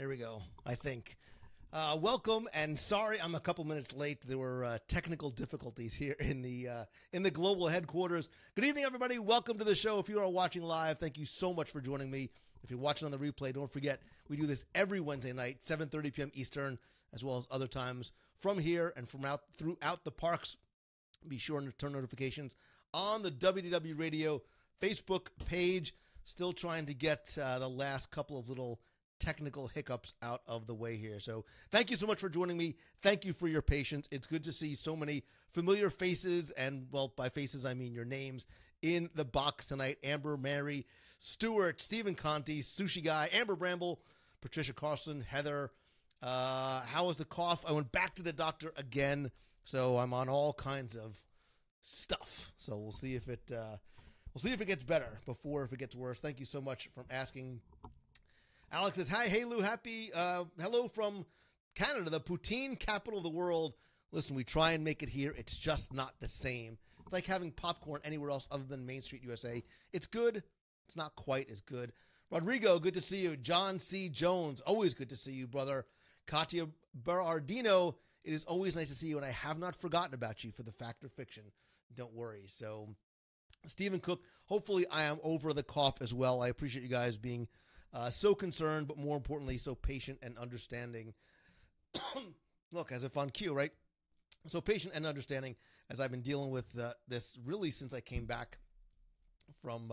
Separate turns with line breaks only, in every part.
There we go, I think. Welcome, and sorry I'm a couple minutes late. There were technical difficulties here in the global headquarters. Good evening, everybody. Welcome to the show. If you are watching live, thank you so much for joining me. If you're watching on the replay, don't forget, we do this every Wednesday night, 7:30 p.m. Eastern, as well as other times from here and from throughout the parks. Be sure to turn notifications on the WDW Radio Facebook page. Still trying to get the last couple of little technical hiccups out of the way here. So thank you so much for joining me. Thank you for your patience. It's good to see so many familiar faces, and, well, by faces I mean your names, in the box tonight. Amber, Mary, Stuart, Stephen Conti, Sushi Guy, Amber Bramble, Patricia Carlson, Heather. How was the cough? I went back to the doctor again, so I'm on all kinds of stuff. So we'll see if it gets better before if it gets worse. Thank you so much for asking. Alex says, hi, hey, Lou, hello from Canada, the poutine capital of the world. Listen, we try and make it here. It's just not the same. It's like having popcorn anywhere else other than Main Street, USA. It's good. It's not quite as good. Rodrigo, good to see you. John C. Jones, always good to see you, brother. Katia Berardino, it is always nice to see you, and I have not forgotten about you for the Fact or Fiction. Don't worry. So, Stephen Cook, hopefully I am over the cough as well. I appreciate you guys being so concerned, but more importantly, so patient and understanding. Look, as if on cue, right? So patient and understanding as I've been dealing with this really since I came back from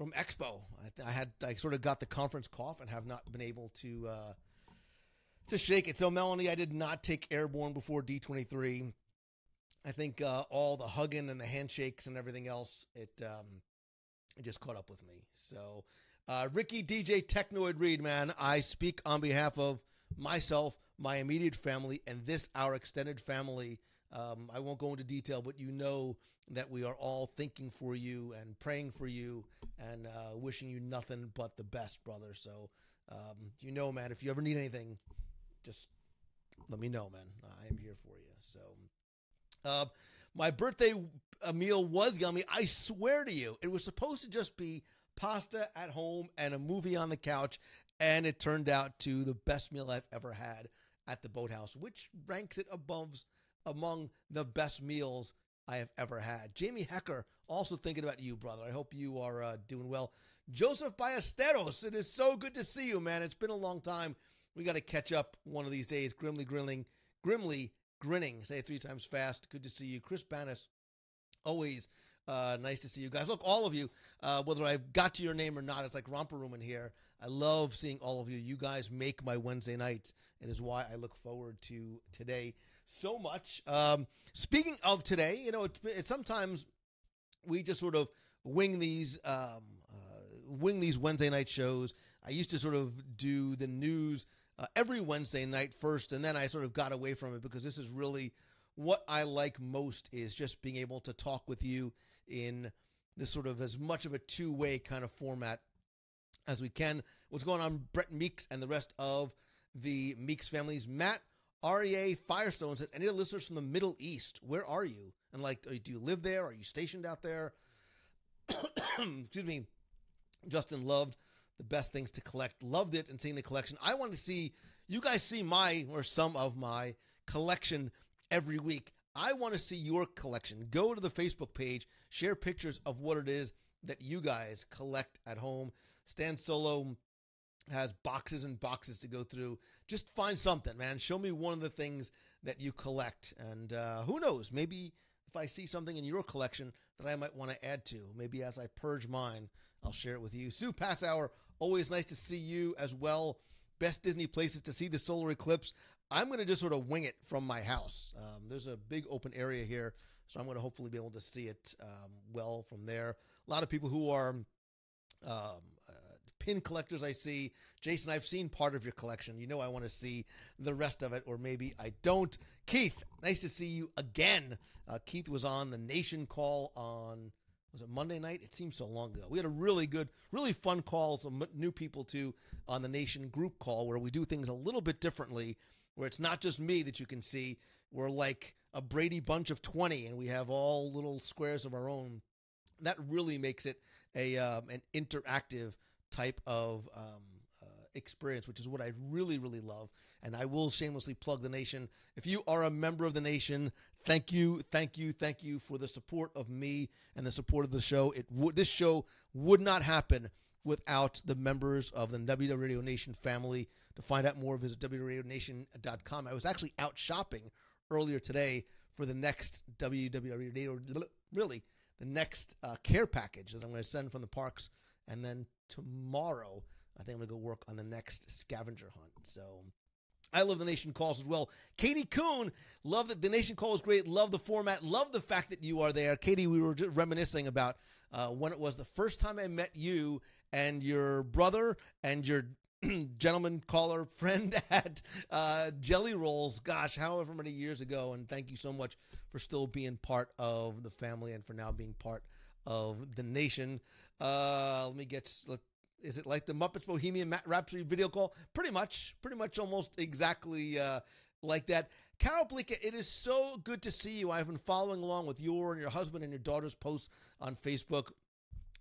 Expo. I sort of got the conference cough and have not been able to shake it. So Melanie, I did not take Airborne before D23. I think all the hugging and the handshakes and everything else, it just caught up with me. So. Ricky DJ Technoid Reed, man, I speak on behalf of myself, my immediate family, and our extended family. I won't go into detail, but you know that we are all thinking for you and praying for you and wishing you nothing but the best, brother. So, you know, man, if you ever need anything, just let me know, man. I am here for you. So, my birthday meal was yummy. I swear to you, it was supposed to just be pasta at home and a movie on the couch, and it turned out to the best meal I've ever had at the Boathouse, which ranks it among the best meals I have ever had. Jamie Hecker, also thinking about you, brother. I hope you are doing well. Joseph Ballesteros, it is so good to see you, man. It's been a long time. We got to catch up one of these days. Grimly grinning. Say it 3 times fast. Good to see you. Chris Bannis, always nice to see you guys. Look, all of you, whether I've got to your name or not, it's like romper room in here. I love seeing all of you. You guys make my Wednesday night. It is why I look forward to today so much. Speaking of today, you know, it's sometimes we just sort of wing these Wednesday night shows. I used to sort of do the news every Wednesday night first, and then I sort of got away from it because this is really what I like most, is just being able to talk with you in this sort of as much of a two-way kind of format as we can. What's going on, Brett Meeks and the rest of the Meeks families? Matt REA Firestone says, any listeners from the Middle East, where are you? And like, do you live there? Are you stationed out there? Excuse me. Justin loved the best things to collect. Loved it and seeing the collection. I want to see, you guys see my, or some of my collection every week. I want to see your collection. Go to the Facebook page, share pictures of what it is that you guys collect at home. Stan Solo has boxes and boxes to go through. Just find something, man. Show me one of the things that you collect. And who knows, maybe if I see something in your collection that I might want to add to, maybe as I purge mine, I'll share it with you. Sue Passauer, always nice to see you as well. Best Disney places to see the solar eclipse. I'm going to just sort of wing it from my house. There's a big open area here, so I'm going to hopefully be able to see it well from there. A lot of people who are pin collectors I see. Jason, I've seen part of your collection. You know I want to see the rest of it, or maybe I don't. Keith, nice to see you again. Keith was on the Nation call on, was it Monday night? It seems so long ago. We had a really good, really fun call, some new people too, on the Nation group call, where we do things a little bit differently, where it's not just me that you can see. We're like a Brady bunch of 20, and we have all little squares of our own. That really makes it an interactive type of experience, which is what I really, really love. And I will shamelessly plug the Nation. If you are a member of the Nation, thank you for the support of me and the support of the show. This show would not happen without the members of the WDW Radio Nation family. To find out more, visit WDWRadioNation.com. I was actually out shopping earlier today for the next WDW Radio, really, the next care package that I'm going to send from the parks. And then tomorrow, I think I'm going to go work on the next scavenger hunt. So I love the Nation calls as well. Katie Kuhn, love that the Nation call is great. Love the format. Love the fact that you are there. Katie, we were just reminiscing about when it was the first time I met you and your brother and your gentleman caller friend at Jelly Rolls. Gosh, however many years ago. And thank you so much for still being part of the family and for now being part of the Nation. Is it like the Muppets Bohemian Rhapsody video call? Pretty much almost exactly like that. Carol Bleeker, it is so good to see you. I've been following along with your and your husband and your daughter's posts on Facebook.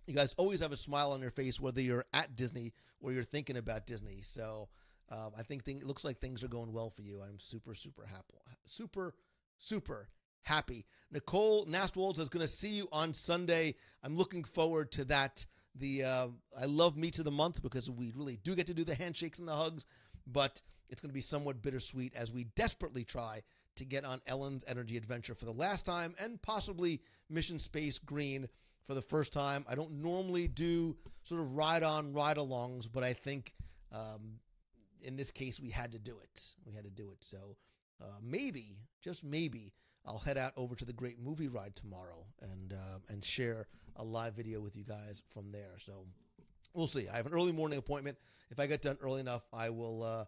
You guys always have a smile on your face, whether you're at Disney or you're thinking about Disney. So I think it looks like things are going well for you. I'm super happy. Super happy. Nicole Nastwolds is going to see you on Sunday. I'm looking forward to that. I love Meets of the Month because we really do get to do the handshakes and the hugs, but it's going to be somewhat bittersweet as we desperately try to get on Ellen's Energy Adventure for the last time and possibly Mission Space Green for the first time. I don't normally do sort of ride-on, ride-alongs, but I think in this case we had to do it. So maybe, just maybe, I'll head out over to the Great Movie Ride tomorrow and share a live video with you guys from there. So we'll see. I have an early morning appointment. If I get done early enough, I will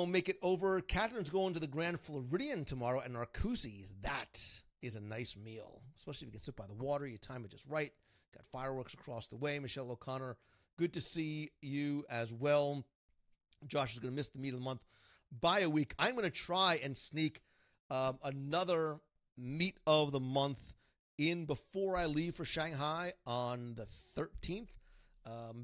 make it over. Catherine's going to the Grand Floridian tomorrow at Narcoossee's. That is a nice meal, especially if you can sit by the water. You time it just right. Got fireworks across the way. Michelle O'Connor, good to see you as well. Josh is going to miss the Meet of the Month by a week. I'm going to try and sneak another Meet of the Month in before I leave for Shanghai on the 13th,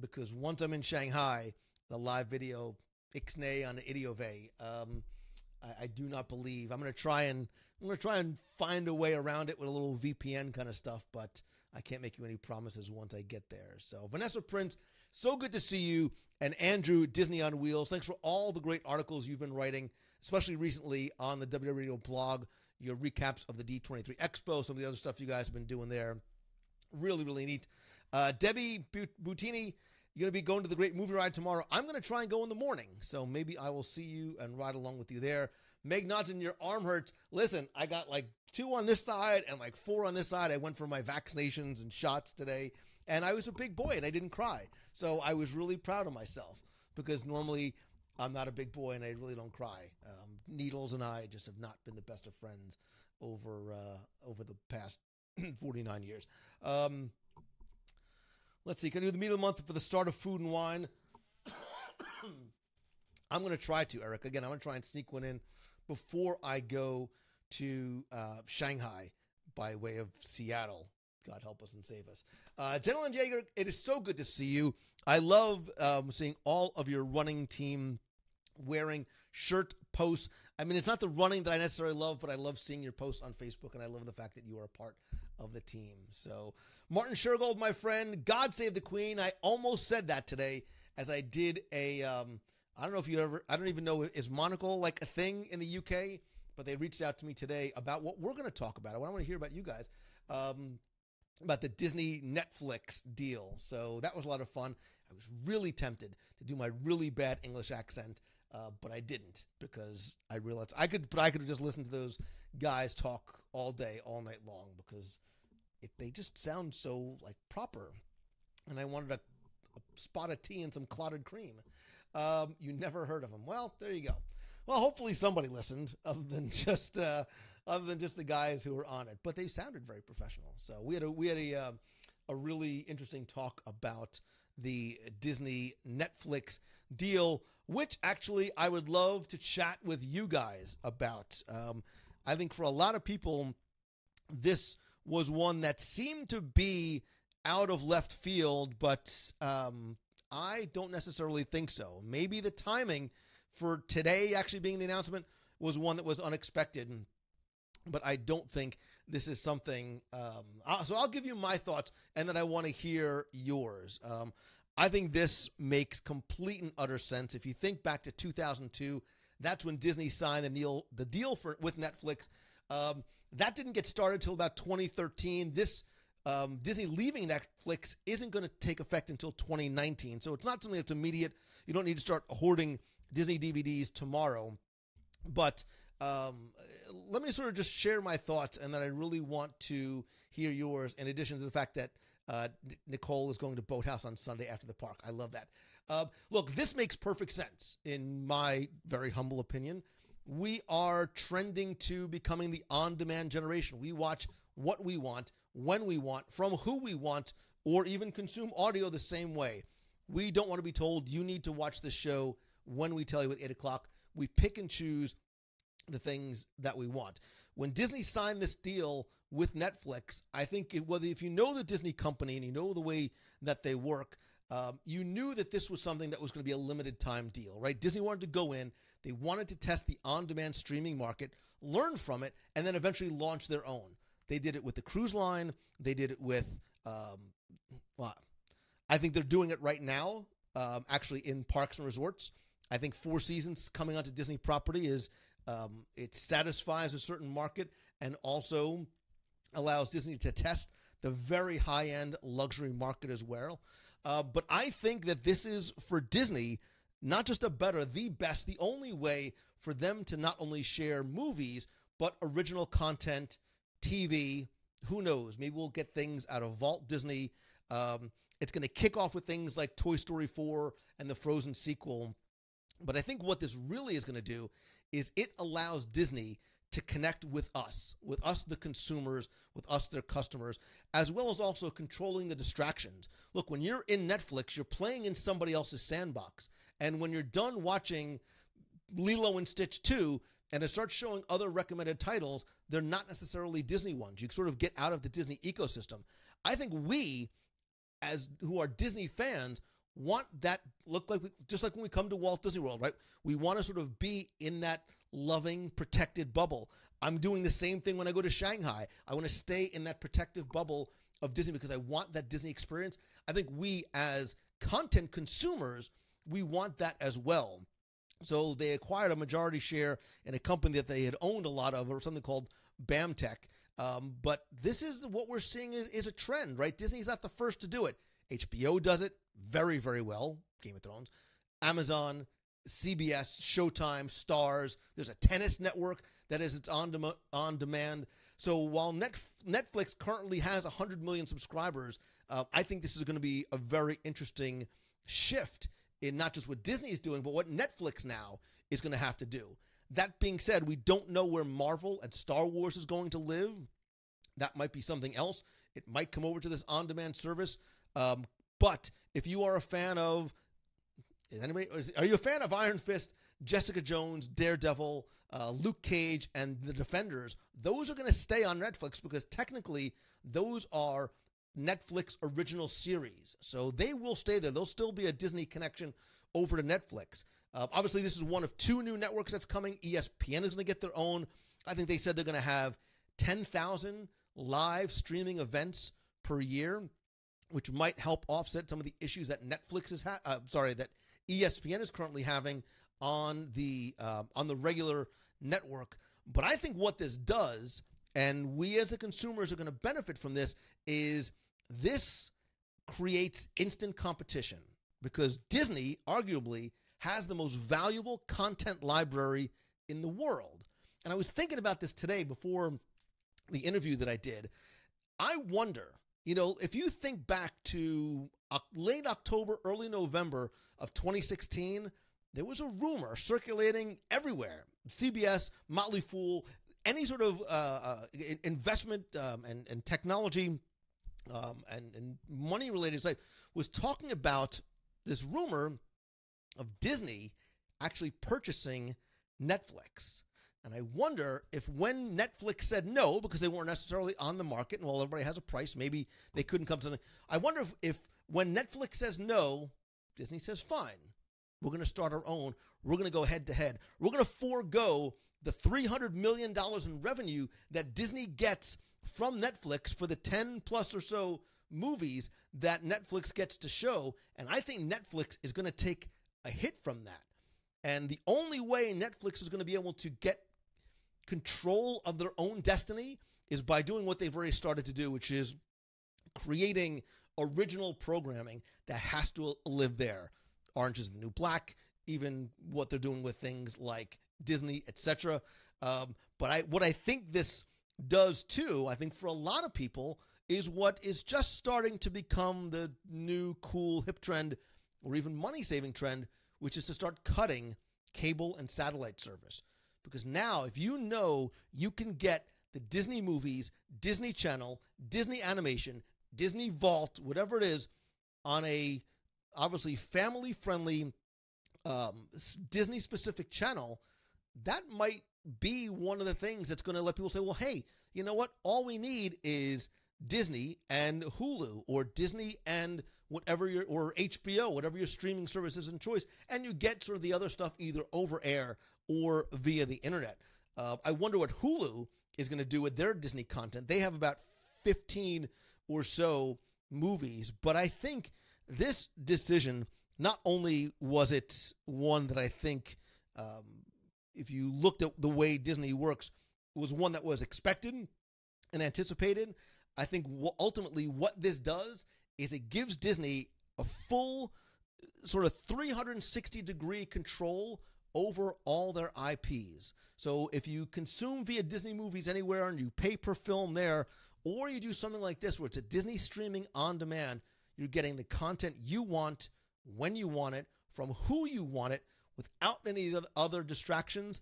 because once I'm in Shanghai, the live video Ixnay on the Idiove. I do not believe. I'm going to try and find a way around it with a little VPN kind of stuff, but I can't make you any promises once I get there. So Vanessa Prince, so good to see you. And Andrew, Disney on Wheels, thanks for all the great articles you've been writing, especially recently on the WDW Radio blog, your recaps of the D23 Expo, some of the other stuff you guys have been doing there. Really, really neat. Debbie Boutini, you're going to be going to the Great Movie Ride tomorrow. I'm going to try and go in the morning, so maybe I will see you and ride along with you there. Meg Nodson, your arm hurts. Listen, I got like 2 on this side and like 4 on this side. I went for my vaccinations and shots today, and I was a big boy, and I didn't cry. So I was really proud of myself because normally I'm not a big boy, and I really don't cry. Needles and I just have not been the best of friends over the past 49 years. Let's see. Can I do the Meet of the Month for the start of Food and Wine? I'm going to try to, Eric. Again, I'm going to try and sneak one in before I go to Shanghai by way of Seattle. God help us and save us. Gentleman Jaeger, it is so good to see you. I love seeing all of your running team wearing shirt posts. I mean, it's not the running that I necessarily love, but I love seeing your posts on Facebook, and I love the fact that you are a part of the team. So, Martin Shergold, my friend, God save the Queen. I almost said that today as I did a, I don't know if you ever, I don't even know, is monocle like a thing in the UK? But they reached out to me today about what we're going to talk about. I want to hear about you guys, about the Disney Netflix deal. So that was a lot of fun. I was really tempted to do my really bad English accent, but I didn't because I realized I could have just listened to those guys talk all day, all night long because they just sound so like proper. And I wanted a spot of tea and some clotted cream. You never heard of them. Well, there you go. Well, hopefully somebody listened other than just the guys who were on it. But they sounded very professional. So we had a really interesting talk about the Disney Netflix deal, which actually I would love to chat with you guys about. I think for a lot of people, this was one that seemed to be out of left field, but I don't necessarily think so. Maybe the timing for today actually being the announcement was one that was unexpected, but I don't think this is something. So I'll give you my thoughts, and then I want to hear yours. I think this makes complete and utter sense. If you think back to 2002, that's when Disney signed the deal with Netflix. That didn't get started until about 2013. This Disney leaving Netflix isn't going to take effect until 2019. So it's not something that's immediate. You don't need to start hoarding Disney DVDs tomorrow. But let me sort of just share my thoughts, and then I really want to hear yours, in addition to the fact that Nicole is going to Boathouse on Sunday after the park. I love that. Look, this makes perfect sense, in my very humble opinion. We are trending to becoming the on-demand generation. We watch what we want, when we want, from who we want, or even consume audio the same way. We don't want to be told, you need to watch this show when we tell you at 8 o'clock. We pick and choose the things that we want. When Disney signed this deal with Netflix, I think if you know the Disney company and you know the way that they work, you knew that this was something that was going to be a limited time deal, right? Disney wanted to go in, they wanted to test the on-demand streaming market, learn from it, and then eventually launch their own. They did it with the cruise line. They did it with, I think they're doing it right now, actually in parks and resorts. I think Four Seasons coming onto Disney property it satisfies a certain market and also allows Disney to test the very high-end luxury market as well. But I think that this is, for Disney, not just the best, the only way for them to not only share movies, but original content, TV, who knows? Maybe we'll get things out of Walt Disney. It's going to kick off with things like Toy Story 4 and the Frozen sequel. But I think what this really is going to do is it allows Disney to connect with us the consumers, with us, their customers, as well as also controlling the distractions. Look, when you're in Netflix, you're playing in somebody else's sandbox. And when you're done watching Lilo and Stitch 2 and it starts showing other recommended titles, they're not necessarily Disney ones. You sort of get out of the Disney ecosystem. I think we, who are Disney fans, want that just like when we come to Walt Disney World, right? We want to sort of be in that loving, protected bubble. I'm doing the same thing when I go to Shanghai. I want to stay in that protective bubble of Disney because I want that Disney experience. I think we, as content consumers, we want that as well. So they acquired a majority share in a company that they had owned a lot of, or something called BAMTech. But this is what we're seeing is a trend, right? Disney's not the first to do it. HBO does it very, very well, Game of Thrones. Amazon, CBS, Showtime, Stars. There's a tennis network that is its on demand. So while Netflix currently has 100 million subscribers, I think this is going to be a very interesting shift in not just what Disney is doing, but what Netflix now is going to have to do. That being said, we don't know where Marvel and Star Wars is going to live. That might be something else. It might come over to this on-demand service. But if you are a fan of, are you a fan of Iron Fist, Jessica Jones, Daredevil, Luke Cage, and The Defenders? Those are going to stay on Netflix because technically those are Netflix original series. So they will stay there. There'll still be a Disney connection over to Netflix. Obviously, this is one of two new networks that's coming. ESPN is going to get their own. I think they said they're going to have 10,000 live streaming events per year, which might help offset some of the issues that that ESPN is currently having on the regular network. But I think what this does, and we as the consumers are going to benefit from this, is this creates instant competition because Disney arguably has the most valuable content library in the world. And I was thinking about this today before the interview that I did. I wonder, if you think back to late October, early November of 2016, there was a rumor circulating everywhere. CBS, Motley Fool, any sort of investment and technology and money-related site was talking about this rumor of Disney actually purchasing Netflix. And I wonder if when Netflix said no, because they weren't necessarily on the market, and while everybody has a price, maybe they couldn't come to something. I wonder if when Netflix says no, Disney says, fine, we're going to start our own. We're going to go head to head. We're going to forego the $300 million in revenue that Disney gets from Netflix for the 10 plus or so movies that Netflix gets to show. And I think Netflix is going to take a hit from that. And the only way Netflix is going to be able to get control of their own destiny is by doing what they've already started to do, which is creating original programming that has to live there. Orange is the New Black, even what they're doing with things like Disney, etc. But what I think this does too, I think for a lot of people, is what is just starting to become the new cool hip trend or even money-saving trend, which is to start cutting cable and satellite service. Because now, if you know you can get the Disney movies, Disney Channel, Disney Animation, Disney Vault, whatever it is, on a obviously family-friendly Disney-specific channel, that might be one of the things that's going to let people say, well, hey, you know what? All we need is Disney and Hulu, or Disney and whatever or HBO, whatever your streaming service is in choice, and you get sort of the other stuff either over air or via the internet. I wonder what Hulu is going to do with their Disney content. They have about 15 or so movies, but I think this decision, not only was it one that I think, if you looked at the way Disney works, was one that was expected and anticipated. I think ultimately what this does is it gives Disney a full sort of 360-degree control over all their IPs. So if you consume via Disney movies anywhere and you pay per film there, or you do something like this where it's a Disney streaming on demand, you're getting the content you want, when you want it, from who you want it, without any other distractions.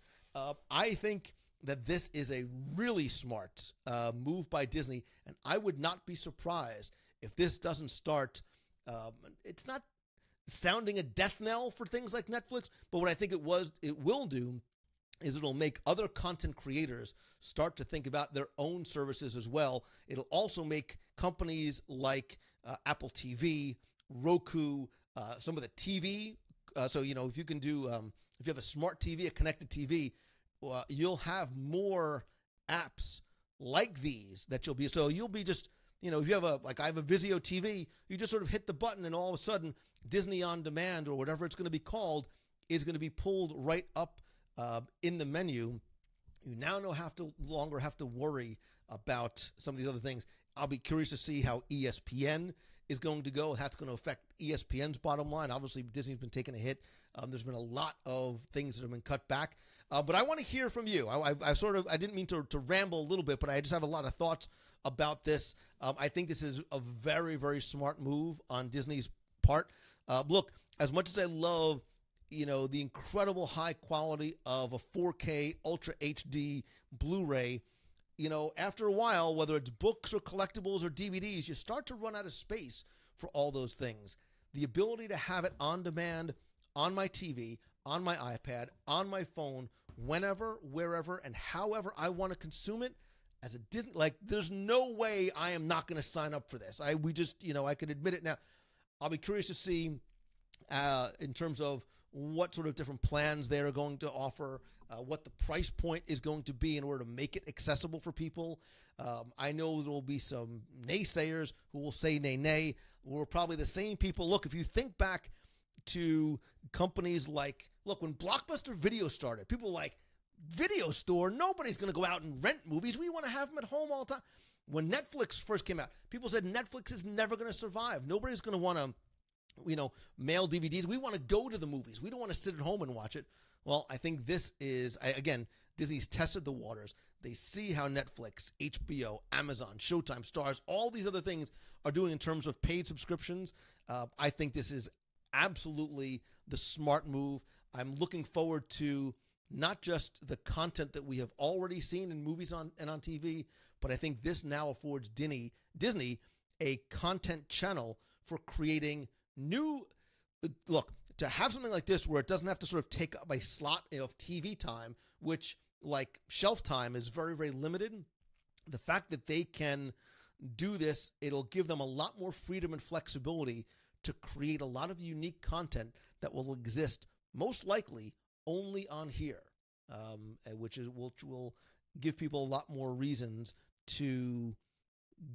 I think that this is a really smart move by Disney, and I would not be surprised if this doesn't start. It's not sounding a death knell for things like Netflix, but what I think it will do is it'll make other content creators start to think about their own services as well. It'll also make companies like Apple TV, Roku, some of the TV. So, you know, if you can do, if you have a smart TV, a connected TV, you'll have more apps like these that you'll be just, you know, if you have I have a Vizio TV, you just sort of hit the button and all of a sudden Disney On Demand or whatever it's going to be called is going to be pulled right up in the menu. You now no longer have to worry about some of these other things. I'll be curious to see how ESPN is going to go. That's going to affect ESPN's bottom line. Obviously, Disney's been taking a hit. There's been a lot of things that have been cut back. But I want to hear from you. I didn't mean to ramble a little bit, but I just have a lot of thoughts about this. I think this is a very, very smart move on Disney's part. Look, as much as I love, you know, the incredible high quality of a 4K Ultra HD Blu-ray, you know, after a while, whether it's books or collectibles or DVDs, you start to run out of space for all those things. The ability to have it on demand, on my TV, on my iPad, on my phone, whenever, wherever, and however I want to consume it, as a Disney, there's no way I am not going to sign up for this. I can admit it now. I'll be curious to see in terms of what sort of different plans they're going to offer, what the price point is going to be in order to make it accessible for people. I know there will be some naysayers who will say nay. We're probably the same people. Look, if you think back to companies when Blockbuster Video started, people were like, video store, nobody's going to go out and rent movies. We want to have them at home all the time. When Netflix first came out, people said Netflix is never going to survive. Nobody's going to want to, mail DVDs. We want to go to the movies. We don't want to sit at home and watch it. Well, I think this is, again, Disney's tested the waters. They see how Netflix, HBO, Amazon, Showtime, Starz, all these other things are doing in terms of paid subscriptions. I think this is absolutely the smart move. I'm looking forward to not just the content that we have already seen in movies and on TV, but I think this now affords Disney a content channel for creating new. Look, to have something like this where it doesn't have to sort of take up a slot of TV time, which like shelf time is very, very limited. The fact that they can do this, it'll give them a lot more freedom and flexibility to create a lot of unique content that will exist most likely only on here, which will give people a lot more reasons to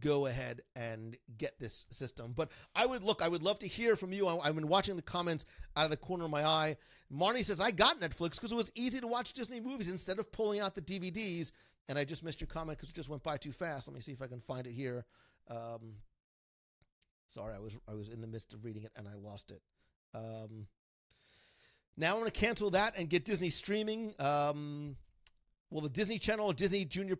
go ahead and get this system. But I would love to hear from you. I've been watching the comments out of the corner of my eye. Marnie says, I got Netflix because it was easy to watch Disney movies instead of pulling out the DVDs. And I just missed your comment because it just went by too fast. Let me see if I can find it here. Sorry, I was in the midst of reading it and I lost it. Now I'm going to cancel that and get Disney streaming. Will the Disney Channel or Disney Junior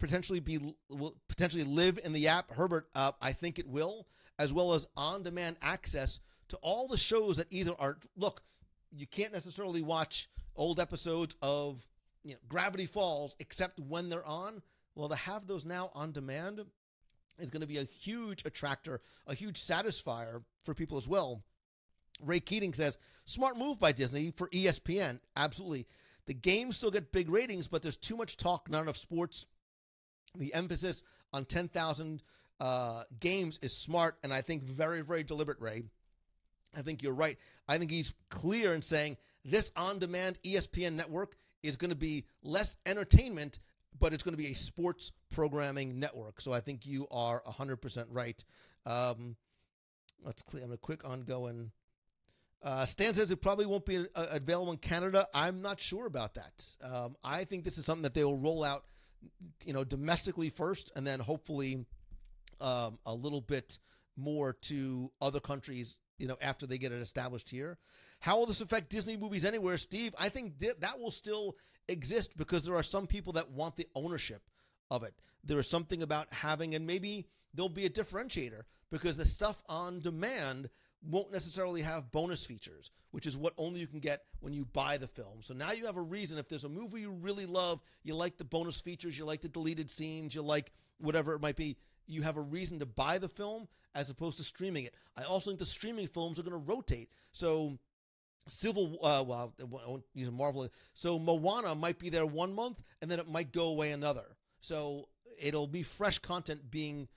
will potentially live in the app? Herbert, I think it will, as well as on-demand access to all the shows that either are. Look, you can't necessarily watch old episodes of Gravity Falls except when they're on. Well, to have those now on demand is going to be a huge attractor, a huge satisfier for people as well. Ray Keating says, smart move by Disney for ESPN. Absolutely. The games still get big ratings, but there's too much talk, not enough sports. The emphasis on 10,000 games is smart, and I think very, very deliberate, Ray. I think you're right. I think he's clear in saying this on-demand ESPN network is going to be less entertainment, but it's going to be a sports programming network. So I think you are 100% right. Let's clear. I'm a quick ongoing. Stan says it probably won't be available in Canada. I'm not sure about that. I think this is something that they will roll out, domestically first, and then hopefully a little bit more to other countries, after they get it established here. How will this affect Disney Movies Anywhere, Steve? I think that will still exist because there are some people that want the ownership of it. There is something about having, and maybe there'll be a differentiator because the stuff on demand won't necessarily have bonus features, which is what only you can get when you buy the film. So now you have a reason. If there's a movie you really love, you like the bonus features, you like the deleted scenes, you like whatever it might be, you have a reason to buy the film as opposed to streaming it. I also think the streaming films are going to rotate. So I won't use Marvel. So Moana might be there 1 month and then it might go away another. So it'll be fresh content I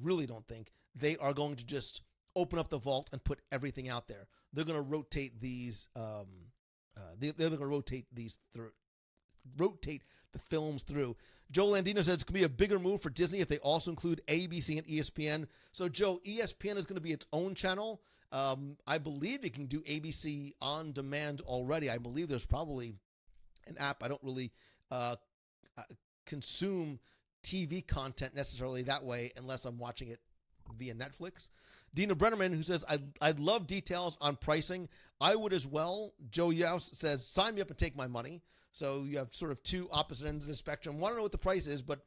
really don't think they are going to just open up the vault and put everything out there. They're going to rotate these. They're going to rotate these through, rotate the films through. Joe Landino says it's going to be a bigger move for Disney if they also include ABC and ESPN. So Joe, ESPN is going to be its own channel. I believe it can do ABC on demand already. I believe there's probably an app. I don't really consume TV content necessarily that way unless I'm watching it via Netflix. Dina Brennerman, who says, I'd love details on pricing. I would as well. Joe Yaus says, sign me up and take my money. So you have sort of two opposite ends of the spectrum. Want to know what the price is, but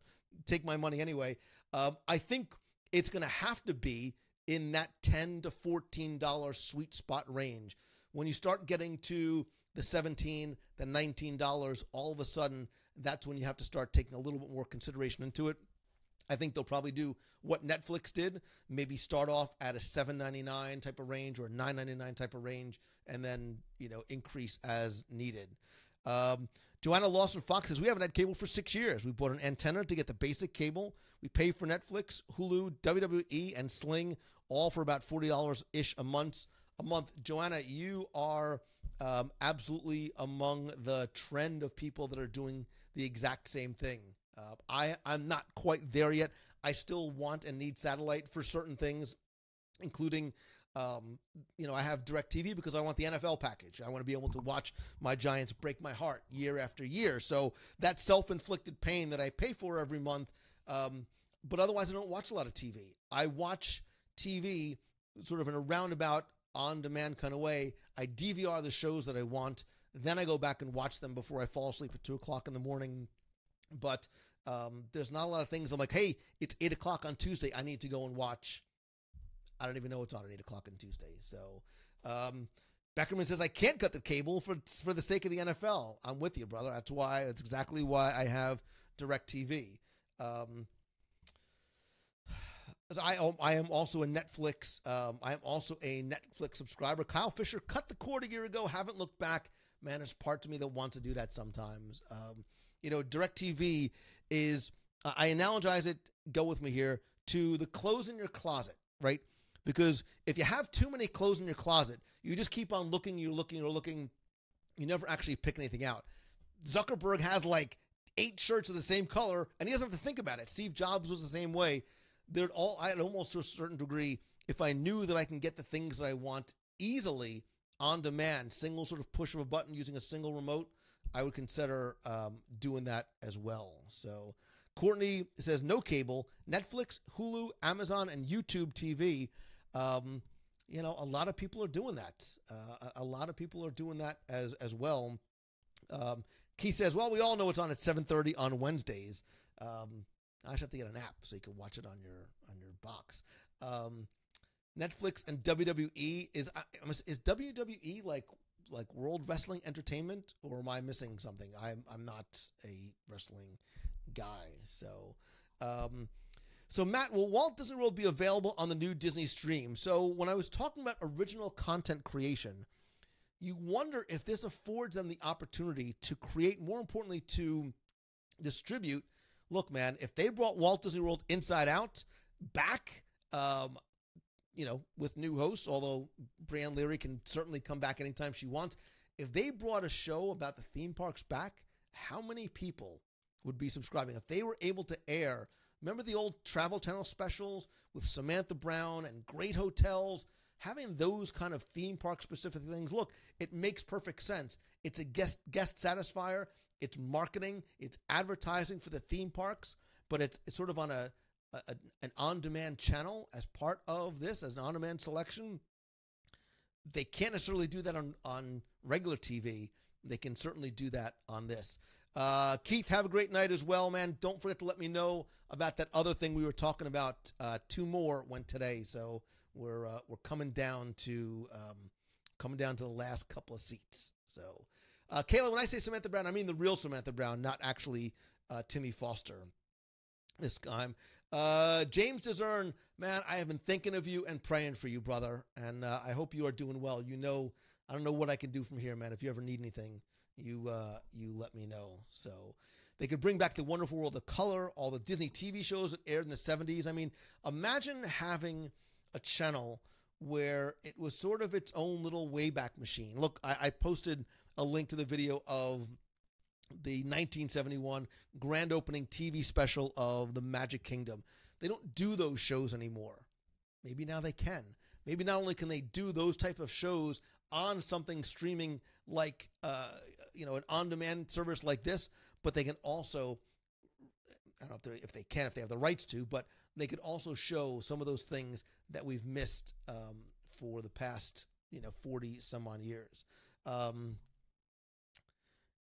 take my money anyway. I think it's going to have to be in that $10 to $14 sweet spot range. When you start getting to the $17, the $19, all of a sudden, that's when you have to start taking a little bit more consideration into it. I think they'll probably do what Netflix did, maybe start off at a $7.99 type of range or a $9.99 type of range, and then, increase as needed. Joanna Lawson Fox says, we haven't had cable for 6 years. We bought an antenna to get the basic cable. We pay for Netflix, Hulu, WWE, and Sling, all for about $40-ish a month. Joanna, you are absolutely among the trend of people that are doing the exact same thing. I'm not quite there yet. I still want and need satellite for certain things, including, I have DirecTV because I want the NFL package. I want to be able to watch my Giants break my heart year after year. So that self-inflicted pain that I pay for every month. But otherwise, I don't watch a lot of TV. I watch TV sort of in a roundabout, on-demand kind of way. I DVR the shows that I want. Then I go back and watch them before I fall asleep at 2 o'clock in the morning. But there's not a lot of things. I'm like, hey, it's 8 o'clock on Tuesday. I need to go and watch. I don't even know what's on at 8 o'clock on Tuesday. So Beckerman says, I can't cut the cable for the sake of the NFL. I'm with you, brother. That's exactly why I have DirecTV. I am also a Netflix. I am also a Netflix subscriber. Kyle Fisher cut the cord a year ago. Haven't looked back. Man, there's part to me that wants to do that sometimes. DirecTV is, I analogize it, go with me here, to the clothes in your closet, right? Because if you have too many clothes in your closet, you just keep on looking, you're looking, you never actually pick anything out. Zuckerberg has like 8 shirts of the same color, and he doesn't have to think about it. Steve Jobs was the same way. I'd almost to a certain degree, if I knew that I can get the things that I want easily on demand, single sort of push of a button using a single remote, I would consider doing that as well. So Courtney says no cable, Netflix, Hulu, Amazon, and YouTube TV. A lot of people are doing that. A lot of people are doing that as well. Keith says, well, we all know it's on at 7:30 on Wednesdays. I should have to get an app so you can watch it on your box. Netflix and WWE is WWE like World Wrestling Entertainment, or am I missing something? I'm not a wrestling guy. So Matt, will Walt Disney World be available on the new Disney stream? So when I was talking about original content creation, you wonder if this affords them the opportunity to create, more importantly, to distribute. Look, man, if they brought Walt Disney World Inside Out back, with new hosts, although Brianne Leary can certainly come back anytime she wants. If they brought a show about the theme parks back, how many people would be subscribing? If they were able to air, remember the old Travel Channel specials with Samantha Brown and great hotels, having those kind of theme park specific things. Look, it makes perfect sense. It's a guest satisfier. It's marketing. It's advertising for the theme parks, but it's sort of on an on-demand channel as part of this, as an on-demand selection. They can't necessarily do that on regular TV. They can certainly do that on this. Keith, have a great night as well, man. Don't forget to let me know about that other thing we were talking about. 2 more went today, so we're coming down to the last couple of seats. So, Kayla, when I say Samantha Brown, I mean the real Samantha Brown, not actually Timmy Foster this time. James Desern, man, I have been thinking of you and praying for you, brother, and I hope you are doing well. I don't know what I can do from here, man. If you ever need anything, you let me know. So they could bring back the Wonderful World of Color, all the Disney TV shows that aired in the 70s. I mean, imagine having a channel where it was sort of its own little Wayback Machine. Look, I posted a link to the video of the 1971 grand opening TV special of the Magic Kingdom. They don't do those shows anymore. Maybe now they can. Maybe not only can they do those type of shows on something streaming like an on-demand service like this, but they can also, I don't know if they have the rights to, but they could also show some of those things that we've missed for the past 40 some odd years.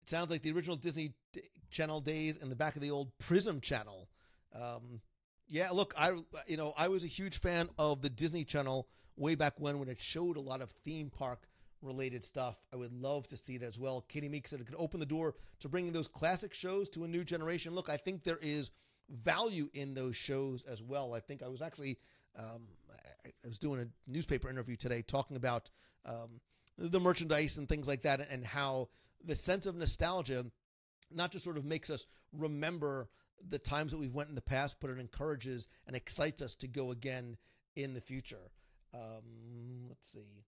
It sounds like the original Disney Channel days in the back of the old Prism Channel. Yeah, look, I was a huge fan of the Disney Channel way back when it showed a lot of theme park related stuff. I would love to see that as well. Katie Meek said it could open the door to bringing those classic shows to a new generation. Look, I think there is value in those shows as well. I think I was actually, I was doing a newspaper interview today talking about the merchandise and things like that, and how the sense of nostalgia not just sort of makes us remember the times that we've went in the past, but it encourages and excites us to go again in the future. Let's see.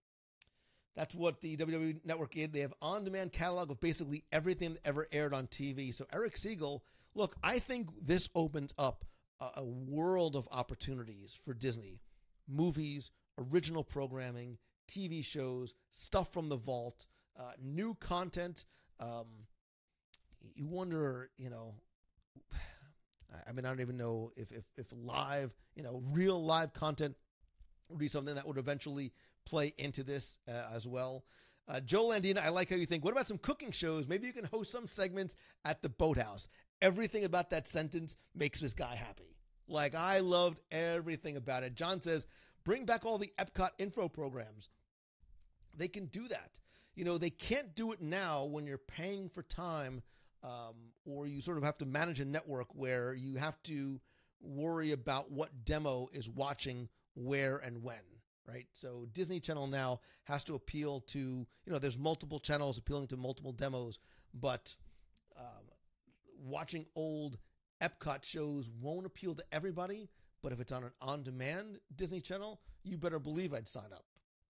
That's what the WDW Network did. They have on-demand catalog of basically everything that ever aired on TV. So Eric Siegel, look, I think this opens up a world of opportunities for Disney. Movies, original programming, TV shows, stuff from the vault, new content. You wonder, I don't even know if live, real live content would be something that would eventually play into this as well. Joe Landina, I like how you think. What about some cooking shows? Maybe you can host some segments at the Boathouse. Everything about that sentence makes this guy happy. Like, I loved everything about it. John says, bring back all the Epcot info programs. They can do that. They can't do it now when you're paying for time, or you sort of have to manage a network where you have to worry about what demo is watching where and when, right? So Disney Channel now has to appeal to, there's multiple channels appealing to multiple demos, but watching old Epcot shows won't appeal to everybody, But if it's on an on-demand Disney Channel, you better believe I'd sign up.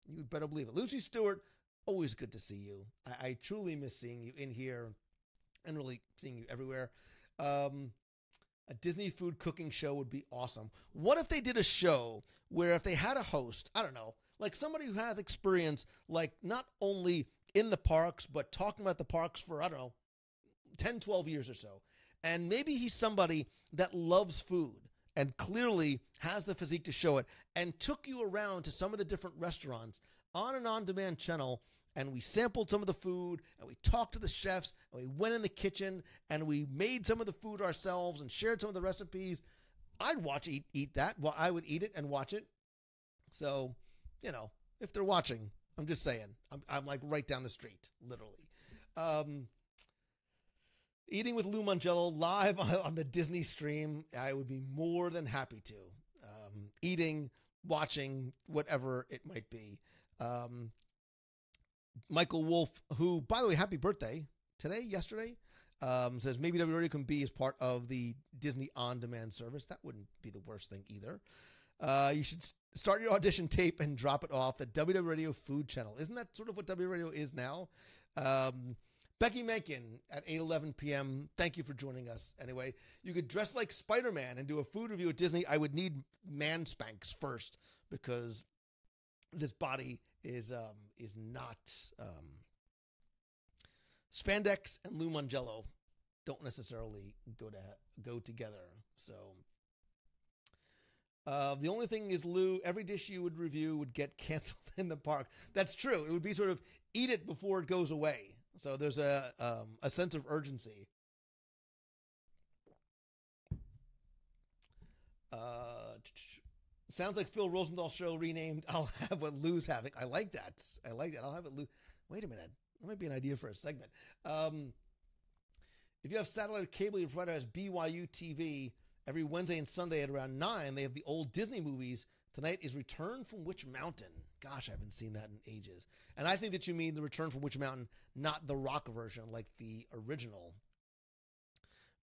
You better believe it. Lucy Stewart, always good to see you. I truly miss seeing you in here and really seeing you everywhere. A Disney food cooking show would be awesome. What if they did a show where if they had a host, I don't know, like somebody who has experience, like not only in the parks, but talking about the parks for, I don't know, 10, 12 years or so. And maybe he's somebody that loves food and clearly has the physique to show it and took you around to some of the different restaurants on an on-demand channel, and we sampled some of the food, and we talked to the chefs, and we went in the kitchen, and we made some of the food ourselves and shared some of the recipes. I'd eat that. Well, I would eat it and watch it. So, if they're watching, I'm just saying. I'm like right down the street, literally. Eating with Lou Mongello live on the Disney stream, I would be more than happy to. Eating, watching, whatever it might be. Michael Wolf, who, by the way, happy birthday yesterday, says maybe WDW Radio can be as part of the Disney on-demand service. That wouldn't be the worst thing either. You should start your audition tape and drop it off at WDW Radio Food Channel. Isn't that sort of what WDW Radio is now? Becky Mencken at 8:11 p.m. Thank you for joining us. Anyway, you could dress like Spider-Man and do a food review at Disney. I would need man spanks first because this body is not spandex and Lou Mongello don't necessarily go together. So the only thing is, Lou, every dish you would review would get canceled in the park. That's true. It would be sort of eat it before it goes away. So there's a sense of urgency. Sounds like Phil Rosenthal's show renamed I'll Have What Lou's Having. I like that. I'll have it Lou. Wait a minute. That might be an idea for a segment. If you have satellite or cable, your provider has BYU TV. Every Wednesday and Sunday at around 9, they have the old Disney movies. Tonight is Return from Witch Mountain. Gosh, I haven't seen that in ages. And I think that you mean the Return from Witch Mountain, not the rock version like the original.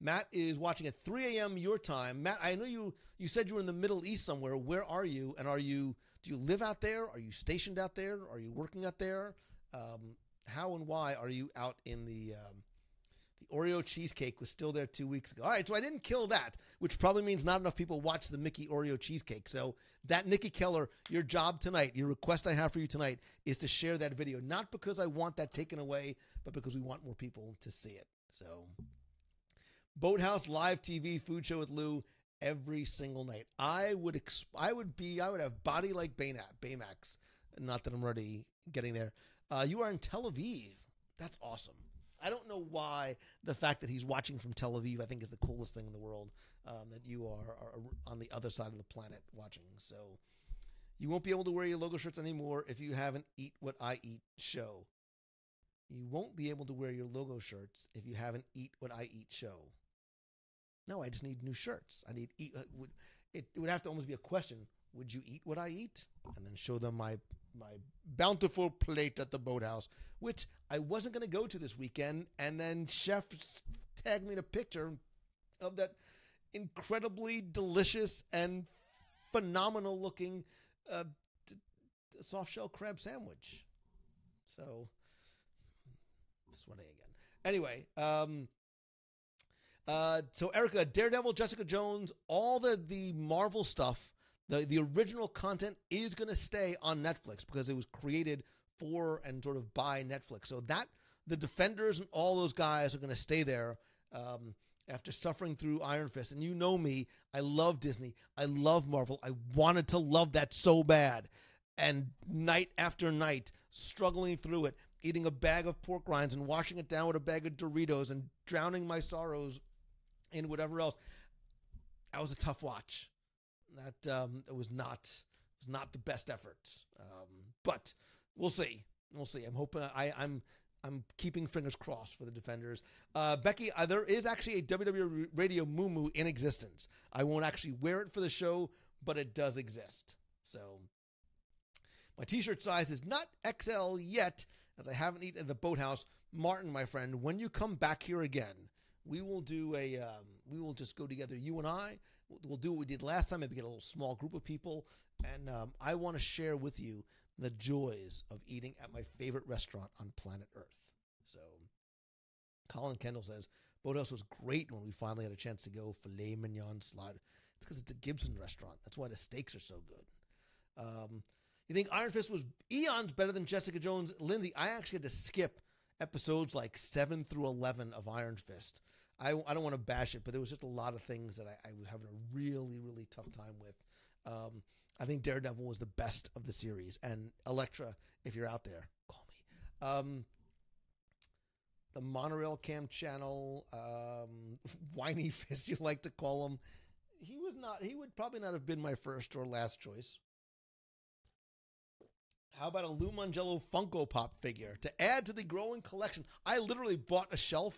Matt is watching at 3 a.m. your time. Matt, I know you said you were in the Middle East somewhere. Where are you? And do you live out there? Are you stationed out there? Are you working out there? How and why are you out in the Oreo cheesecake was still there 2 weeks ago. All right, so I didn't kill that, which probably means not enough people watch the Mickey Oreo cheesecake. So that, Nikki Keller, your job tonight, your request I have for you tonight is to share that video, not because I want that taken away, but because we want more people to see it. So Boathouse live TV food show with Lou every single night. I would have body like Baymax. Not that I'm already getting there. You are in Tel Aviv. That's awesome. I don't know why the fact that he's watching from Tel Aviv, I think, is the coolest thing in the world, that you are on the other side of the planet watching. So you won't be able to wear your logo shirts anymore if you have an Eat What I Eat show. You won't be able to wear your logo shirts if you have an Eat What I Eat show. No, I just need new shirts. I need it would have to almost be a question. Would you eat what I eat? And then show them my bountiful plate at the Boathouse, which I wasn't going to go to this weekend. And then Chef tagged me in a picture of that incredibly delicious and phenomenal looking soft shell crab sandwich. So, sweating again. Anyway, so Erica, Daredevil, Jessica Jones, all the Marvel stuff, the original content is going to stay on Netflix because it was created for and sort of by Netflix. So that the Defenders and all those guys are going to stay there after suffering through Iron Fist. And you know me, I love Disney. I love Marvel. I wanted to love that so bad. And night after night, struggling through it, eating a bag of pork rinds and washing it down with a bag of Doritos and drowning my sorrows in whatever else. That was a tough watch. That it was not the best effort. But we'll see. We'll see. I'm hoping I'm keeping fingers crossed for the Defenders. Becky, there is actually a WDW Radio muumuu in existence. I won't actually wear it for the show, but it does exist. So my t-shirt size is not XL yet, as I haven't eaten at the Boathouse. Martin, my friend, when you come back here again, we will do We will just go together, you and I. We'll do what we did last time, maybe get a little small group of people. And I want to share with you the joys of eating at my favorite restaurant on planet Earth. So Colin Kendall says, Boathouse was great when we finally had a chance to go. Filet mignon slide. It's because it's a Gibson restaurant. That's why the steaks are so good. You think Iron Fist was eons better than Jessica Jones? Lindsay, I actually had to skip episodes like 7 through 11 of Iron Fist. I don't want to bash it, but there was just a lot of things that I was having a really, really tough time with. I think Daredevil was the best of the series. And Elektra, if you're out there, call me. The Monorail Cam Channel, Whiny Fist, you like to call him. He would probably not have been my first or last choice. How about a Lou Mongello Funko Pop figure to add to the growing collection? I literally bought a shelf.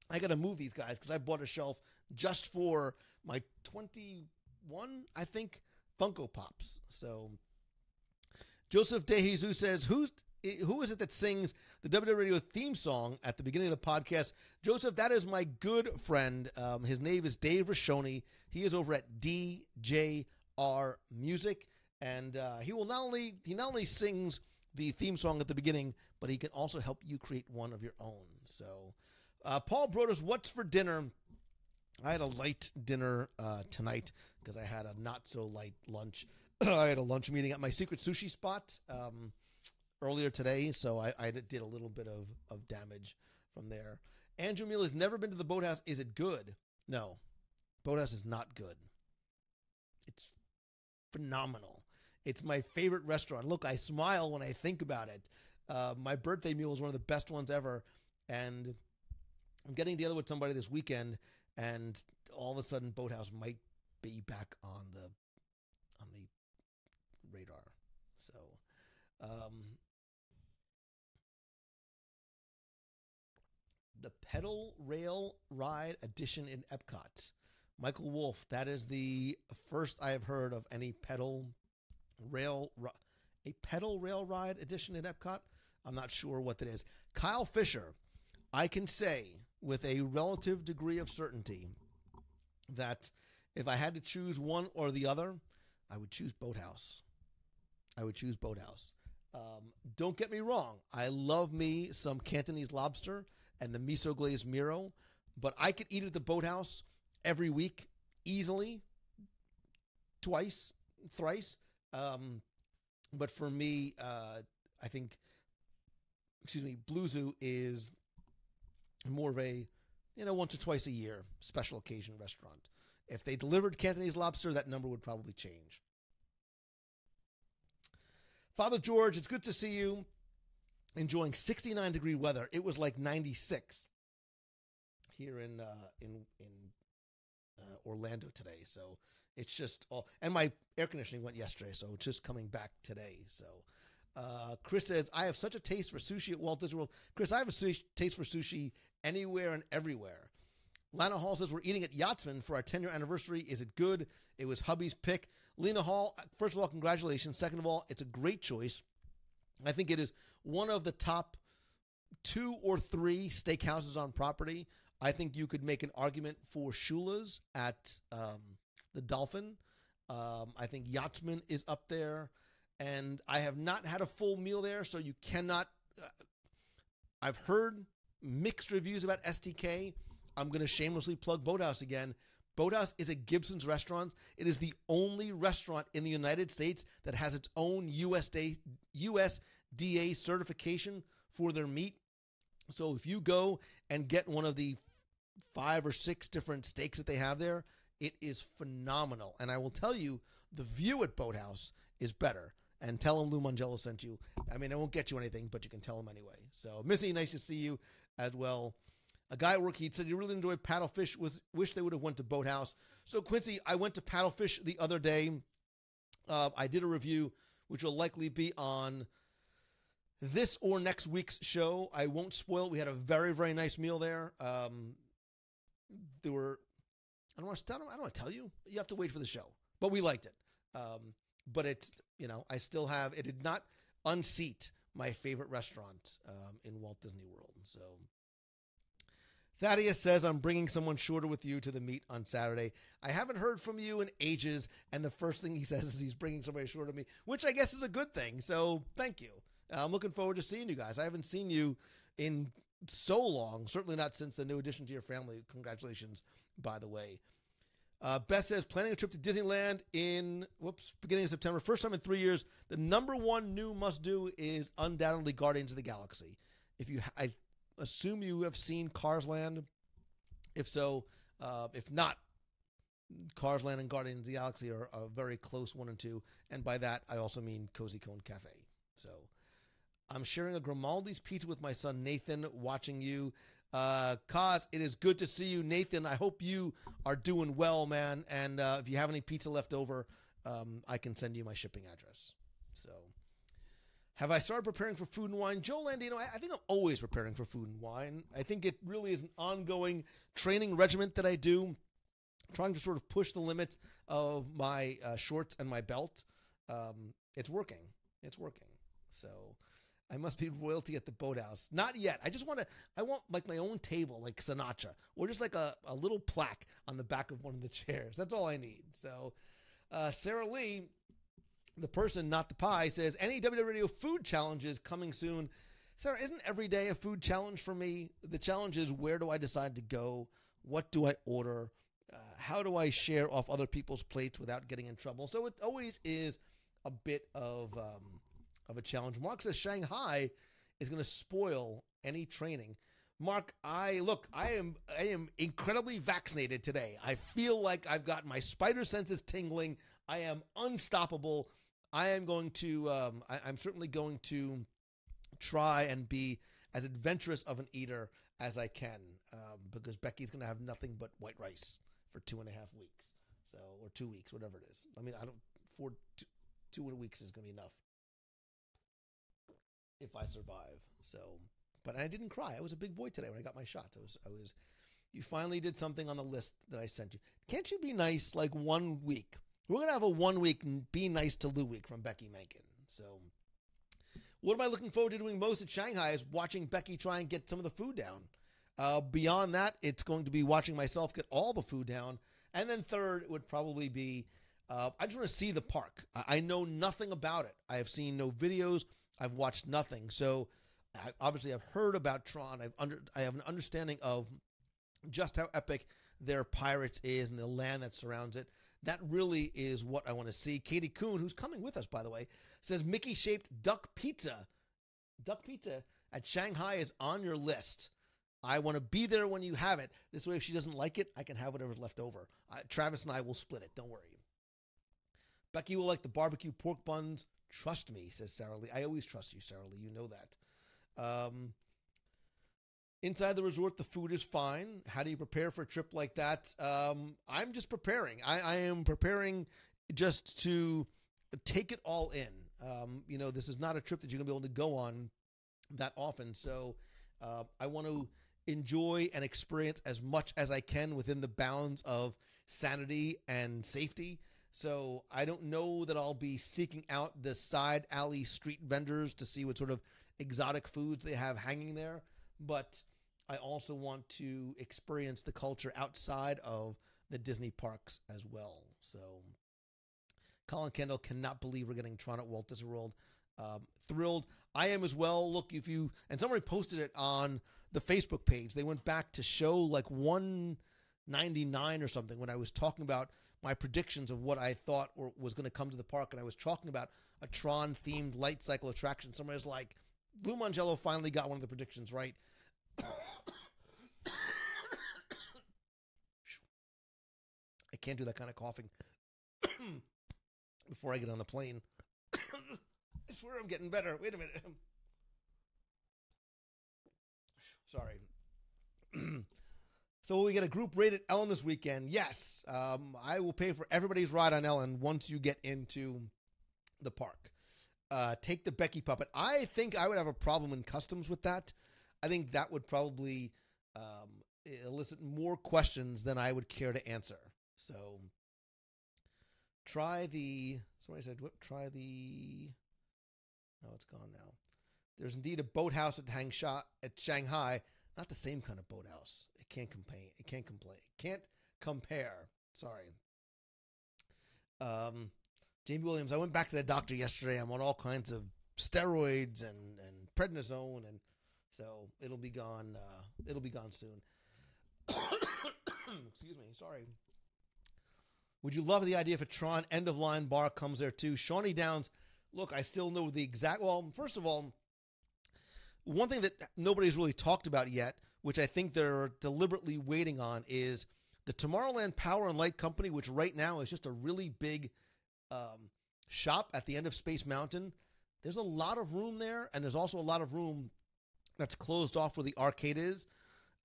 I got to move these guys because I bought a shelf just for my 21, I think, Funko Pops. So Joseph De Jesus says, who is it that sings the WDW Radio theme song at the beginning of the podcast? Joseph, that is my good friend. His name is Dave Rashoni. He is over at DJR Music. And he not only sings the theme song at the beginning, but he can also help you create one of your own. So, Paul Brodus, what's for dinner? I had a light dinner tonight because I had a not so light lunch. I had a lunch meeting at my secret sushi spot earlier today, so I did a little bit of damage from there. Andrew Meal has never been to the Boathouse. Is it good? No, Boathouse is not good. It's phenomenal. It's my favorite restaurant. Look, I smile when I think about it. My birthday meal was one of the best ones ever, and I'm getting together with somebody this weekend, and all of a sudden, Boathouse might be back on the radar. So, the pedal rail ride edition in Epcot. Michael Wolf, that is the first I have heard of any pedal rail ride edition in Epcot. I'm not sure what that is. Kyle Fisher, I can say with a relative degree of certainty that if I had to choose one or the other, I would choose Boathouse. Don't get me wrong. I love me some Cantonese lobster and the miso glazed miro, but I could eat at the Boathouse every week easily, twice, thrice. But for me, I think, Blue Zoo is more of a, once or twice a year special occasion restaurant. If they delivered Cantonese lobster, that number would probably change. Father George, it's good to see you enjoying 69-degree weather. It was like 96 here in Orlando today. So it's just all, and my air conditioning went yesterday, so it's just coming back today. So Chris says, I have such a taste for sushi at Walt Disney World. Chris, I have a taste for sushi anywhere and everywhere. Lana Hall says, we're eating at Yachtsman for our 10-year anniversary. Is it good? It was hubby's pick. Lena Hall, first of all, congratulations. Second of all, it's a great choice. I think it is one of the top 2 or 3 steakhouses on property. I think you could make an argument for Shula's at the Dolphin. I think Yachtsman is up there. And I have not had a full meal there, so you cannot. I've heard mixed reviews about STK. I'm going to shamelessly plug Boathouse again. Boathouse is a Gibson's restaurant. It is the only restaurant in the United States that has its own USDA certification for their meat. So if you go and get one of the 5 or 6 different steaks that they have there, it is phenomenal. And I will tell you, the view at Boathouse is better. And tell them Lou Mongello sent you. I mean, I won't get you anything, but you can tell them anyway. So, Missy, nice to see you as well. A guy at work, he said, you really enjoyed paddlefish. Wish they would have went to Boathouse. So, Quincy, I went to paddlefish the other day. I did a review, which will likely be on this or next week's show. I won't spoil it. We had a very, very nice meal there. There were, I don't want to tell you. You have to wait for the show. But we liked it. But it's, I still have, it did not unseat my favorite restaurant in Walt Disney World. So Thaddeus says, I'm bringing someone shorter with you to the meet on Saturday. I haven't heard from you in ages, and the first thing he says is he's bringing somebody shorter to me, which I guess is a good thing. So thank you. I'm looking forward to seeing you guys. I haven't seen you in so long, certainly not since the new addition to your family. Congratulations, by the way. Beth says, planning a trip to Disneyland in, beginning of September. First time in 3 years. The number one new must-do is undoubtedly Guardians of the Galaxy. I assume you have seen Cars Land. If so, if not, Cars Land and Guardians of the Galaxy are a very close 1 and 2. And by that, I also mean Cozy Cone Cafe. So I'm sharing a Grimaldi's pizza with my son, Nathan, watching you. Kaz, it is good to see you. Nathan, I hope you are doing well, man. And if you have any pizza left over, I can send you my shipping address. So, have I started preparing for Food and Wine? Joe Landino, I think I'm always preparing for Food and Wine. I think it really is an ongoing training regiment that I do, trying to sort of push the limits of my shorts and my belt. It's working. It's working. So I must be royalty at the boathouse. Not yet. I want like my own table, like Sinatra, or just like a little plaque on the back of one of the chairs. That's all I need. So Sarah Lee, the person, not the pie, says, any WDW Radio food challenges coming soon? Sarah, isn't every day a food challenge for me? The challenge is, where do I decide to go? What do I order? How do I share off other people's plates without getting in trouble? So it always is a bit of a challenge. Mark says Shanghai is going to spoil any training. Mark, I am incredibly vaccinated today. I feel like I've got my spider senses tingling. I am unstoppable. I am going to, I'm certainly going to try and be as adventurous of an eater as I can, because Becky's going to have nothing but white rice for 2.5 weeks. So, or 2 weeks, whatever it is. I mean, two weeks is going to be enough if I survive. So, but I didn't cry. I was a big boy today when I got my shots. You finally did something on the list that I sent you. Can't you be nice like 1 week? We're going to have a 1 week Be Nice to Lou week from Becky Menken. So what am I looking forward to doing most at Shanghai is watching Becky try and get some of the food down. Beyond that, it's going to be watching myself get all the food down. And then third, it would probably be, I just want to see the park. I know nothing about it. I have seen no videos. I've watched nothing. So obviously I've heard about Tron. I have an understanding of just how epic their Pirates is and the land that surrounds it. That really is what I want to see. Katie Kuhn, who's coming with us, by the way, says Mickey-shaped duck pizza. Duck pizza at Shanghai is on your list. I want to be there when you have it. This way, if she doesn't like it, I can have whatever's left over. Travis and I will split it. Don't worry. Becky will like the barbecue pork buns. Trust me, says Sarah Lee. I always trust you, Sarah Lee. You know that. Inside the resort, the food is fine. How do you prepare for a trip like that? I'm just preparing. I am preparing just to take it all in. This is not a trip that you're going to be able to go on that often. So I want to enjoy and experience as much as I can within the bounds of sanity and safety. So I don't know that I'll be seeking out the side alley street vendors to see what sort of exotic foods they have hanging there. But I also want to experience the culture outside of the Disney parks as well. So Colin Kendall cannot believe we're getting Tron at Walt Disney World. Thrilled. I am as well. Look, and somebody posted it on the Facebook page. They went back to show like 199 or something when I was talking about my predictions of what I thought was going to come to the park. And I was talking about a Tron-themed light cycle attraction. Somebody was like, Lou Mongello finally got one of the predictions right. I can't do that kind of coughing before I get on the plane. I swear I'm getting better. Wait a minute. Sorry. So will we get a group rated Ellen this weekend? Yes. I will pay for everybody's ride on Ellen once you get into the park. Take the Becky puppet. I think I would have a problem in customs with that. I think that would probably elicit more questions than I would care to answer. So somebody said, oh, it's gone now. There's indeed a boathouse at Shanghai. Not the same kind of boathouse. can't complain. It can't complain. Can't compare. Sorry. Jamie Williams, I went back to the doctor yesterday. I'm on all kinds of steroids and prednisone, and so it'll be gone. It'll be gone soon. Excuse me. Sorry. Would you love the idea if a Tron end-of-line bar comes there too? Shawnee Downs, look, I still know the exact... Well, first of all, one thing that nobody's really talked about yet, which I think they're deliberately waiting on, is the Tomorrowland Power and Light Company, which right now is just a really big shop at the end of Space Mountain. There's a lot of room there, and there's also a lot of room that's closed off where the arcade is.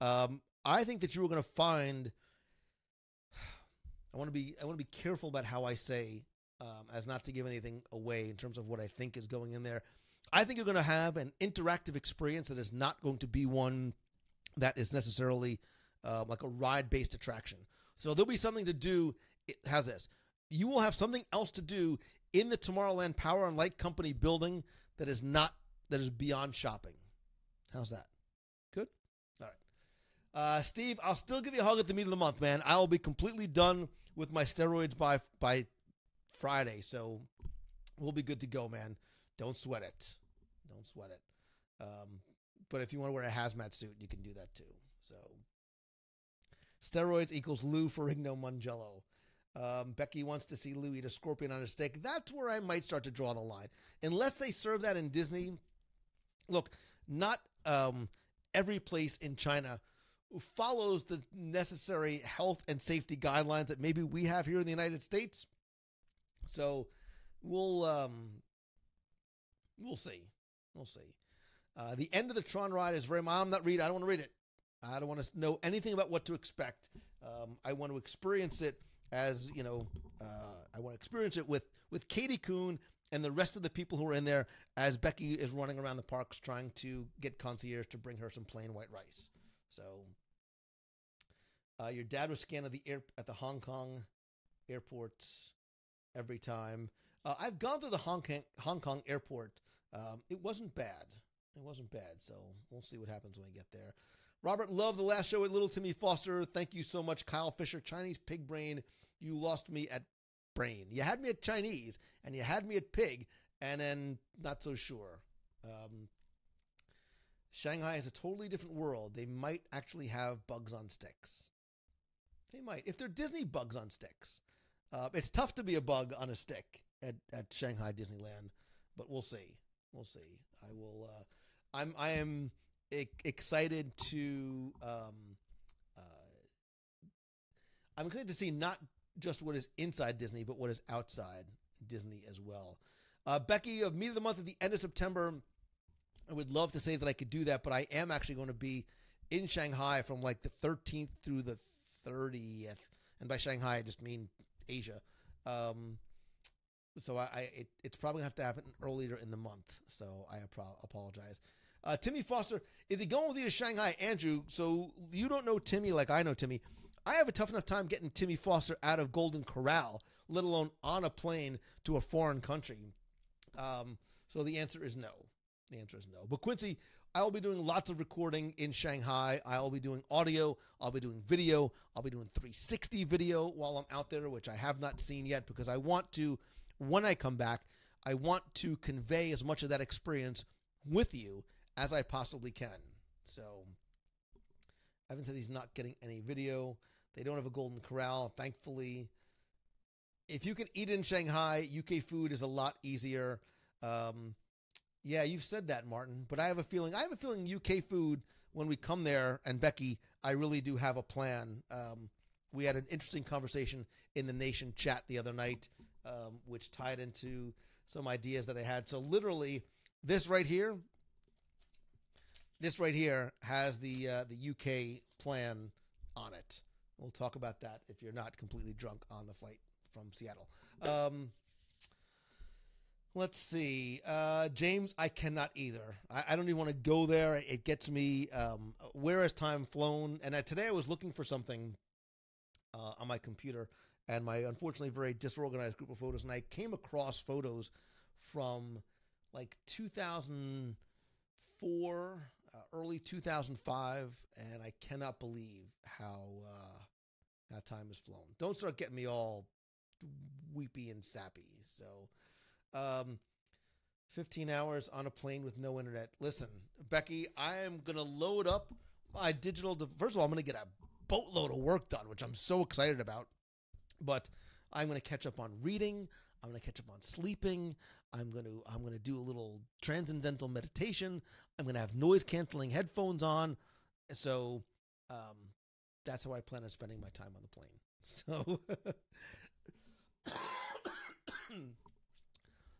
I think that you were going to find... I want to be careful about how I say, as not to give anything away in terms of what I think is going in there. I think you're going to have an interactive experience that is not going to be one that is necessarily like a ride-based attraction. So there'll be something to do. It has this. You will have something else to do in the Tomorrowland Power and Light Company building that is beyond shopping. How's that? Good? All right. Steve, I'll still give you a hug at the meet of the month, man. I'll be completely done with my steroids by Friday, so we'll be good to go, man. Don't sweat it. Don't sweat it. But if you want to wear a hazmat suit, you can do that too. So steroids equals Lou Ferrigno Mongello. Becky wants to see Lou eat a scorpion on a steak. That's where I might start to draw the line. Unless they serve that in Disney. Look, not every place in China follows the necessary health and safety guidelines that maybe we have here in the United States. So we'll see. We'll see. The end of the Tron ride is very... I'm not reading. I don't want to read it. I don't want to know anything about what to expect. I want to experience it as, you know, I want to experience it with Katie Kuhn and the rest of the people who are in there as Becky is running around the parks trying to get concierge to bring her some plain white rice. So your dad was scanned at the Hong Kong airport every time. I've gone to the Hong Kong airport. It wasn't bad. It wasn't bad. So we'll see what happens when we get there. Robert, love the last show with little Timmy Foster. Thank you so much. Kyle Fisher, Chinese pig brain. You lost me at brain. You had me at Chinese, and you had me at pig, and then not so sure. Shanghai is a totally different world. They might actually have bugs on sticks. They might. If they're Disney bugs on sticks. It's tough to be a bug on a stick at Shanghai Disneyland, but we'll see. We'll see. I am excited to I'm excited to see not just what is inside Disney, but what is outside Disney as well. Becky, of Meet of the Month at the end of September, I would love to say that I could do that, but I am actually going to be in Shanghai from like the 13th through the 30th. And by Shanghai, I just mean Asia. So it's probably going to have to happen earlier in the month. So I apologize. Timmy Foster, is he going with you to Shanghai? Andrew, so you don't know Timmy like I know Timmy. I have a tough enough time getting Timmy Foster out of Golden Corral, let alone on a plane to a foreign country. So the answer is no. The answer is no. But Quincy, I will be doing lots of recording in Shanghai. I'll be doing audio. I'll be doing video. I'll be doing 360 video while I'm out there, which I have not seen yet because I want to, when I come back, I want to convey as much of that experience with you as I possibly can. So Evan said he's not getting any video. They don't have a Golden Corral, thankfully. If you can eat in Shanghai, UK food is a lot easier. Yeah, you've said that, Martin, but I have a feeling UK food, when we come there, and Becky, I really do have a plan. We had an interesting conversation in the Nation chat the other night, which tied into some ideas that I had. So literally, this right here has the UK plan on it. We'll talk about that if you're not completely drunk on the flight from Seattle. Let's see. James, I cannot either. I don't even want to go there. It gets me, where has time flown? And today I was looking for something on my computer and my unfortunately very disorganized group of photos, and I came across photos from like 2004, early 2005, and I cannot believe how that time has flown. Don't start getting me all weepy and sappy. So, 15 hours on a plane with no internet. Listen, Becky, I am going to load up my digital. First of all, I'm going to get a boatload of work done, which I'm so excited about. But I'm going to catch up on reading. I'm going to catch up on sleeping. I'm going to do a little transcendental meditation. I'm going to have noise canceling headphones on. So that's how I plan on spending my time on the plane. So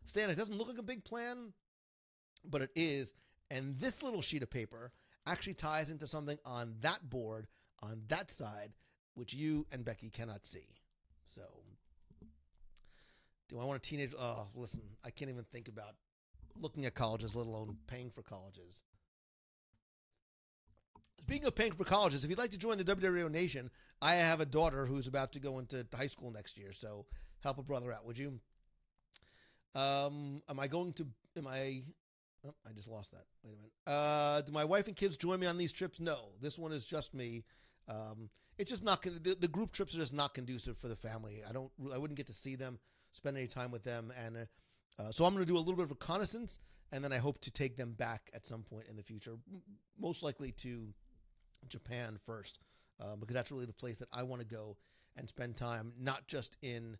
Stan, it doesn't look like a big plan, but it is. And this little sheet of paper actually ties into something on that board, on that side, which you and Becky cannot see. So, do I want a teenage? Oh, listen, I can't even think about looking at colleges, let alone paying for colleges. Speaking of paying for colleges, if you'd like to join the WDW Radio Nation, I have a daughter who's about to go into high school next year, so help a brother out, would you? Am I going to? Oh, I just lost that. Wait a minute. Do my wife and kids join me on these trips? No, this one is just me. It's just not the group trips are just not conducive for the family. I wouldn't get to see them, spend any time with them, and so I'm going to do a little bit of reconnaissance, and then I hope to take them back at some point in the future, most likely to Japan first, because that's really the place that I want to go and spend time, not just in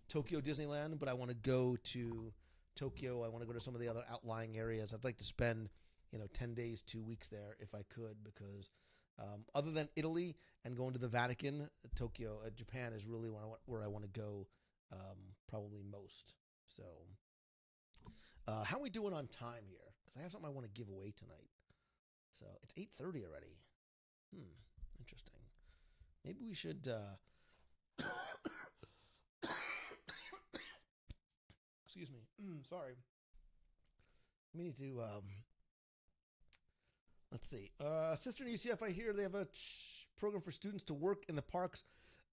Tokyo Disneyland, but I want to go to Tokyo. I want to go to some of the other outlying areas. I'd like to spend 10 days, 2 weeks there if I could, because other than Italy and going to the Vatican, Tokyo, Japan is really where I want to go probably most. So how are we doing on time here? Because I have something I want to give away tonight. So it's 8:30 already. Interesting. Maybe we should excuse me. Sorry. We need to let's see. Sister in UCF, I hear they have a program for students to work in the parks.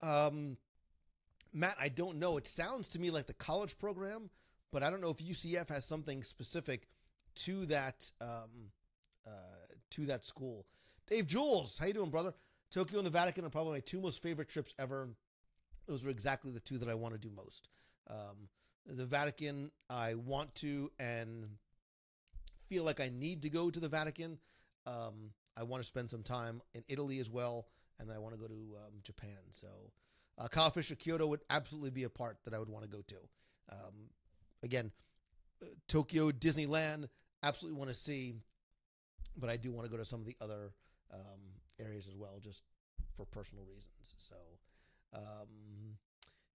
Matt, I don't know. It sounds to me like the college program, but I don't know if UCF has something specific to that school. Dave Jules, how you doing, brother? Tokyo and the Vatican are probably my two most favorite trips ever. Those are exactly the two that I want to do most. The Vatican, I want to and feel like I need to go to the Vatican. I want to spend some time in Italy as well, and then I want to go to Japan. So Kyle Fisher, Kyoto would absolutely be a part that I would want to go to. Again, Tokyo, Disneyland, absolutely want to see, but I do want to go to some of the other areas as well, just for personal reasons. So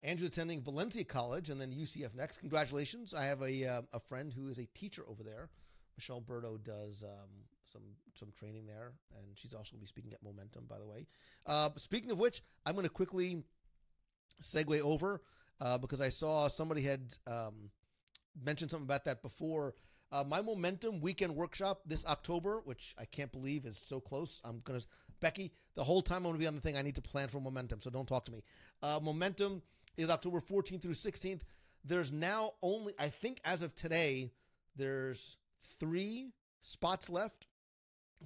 Andrew's attending Valencia College and then UCF next. Congratulations. I have a friend who is a teacher over there. Michelle Berto does some training there, and she's also going to be speaking at Momentum, by the way. Speaking of which, I'm going to quickly segue over because I saw somebody had mentioned something about that before. My Momentum weekend workshop this October, which I can't believe is so close. Becky, the whole time I'm going to be on the thing, I need to plan for Momentum, so don't talk to me. Momentum is October 14th through 16th. There's now only, I think as of today, there's 3 spots left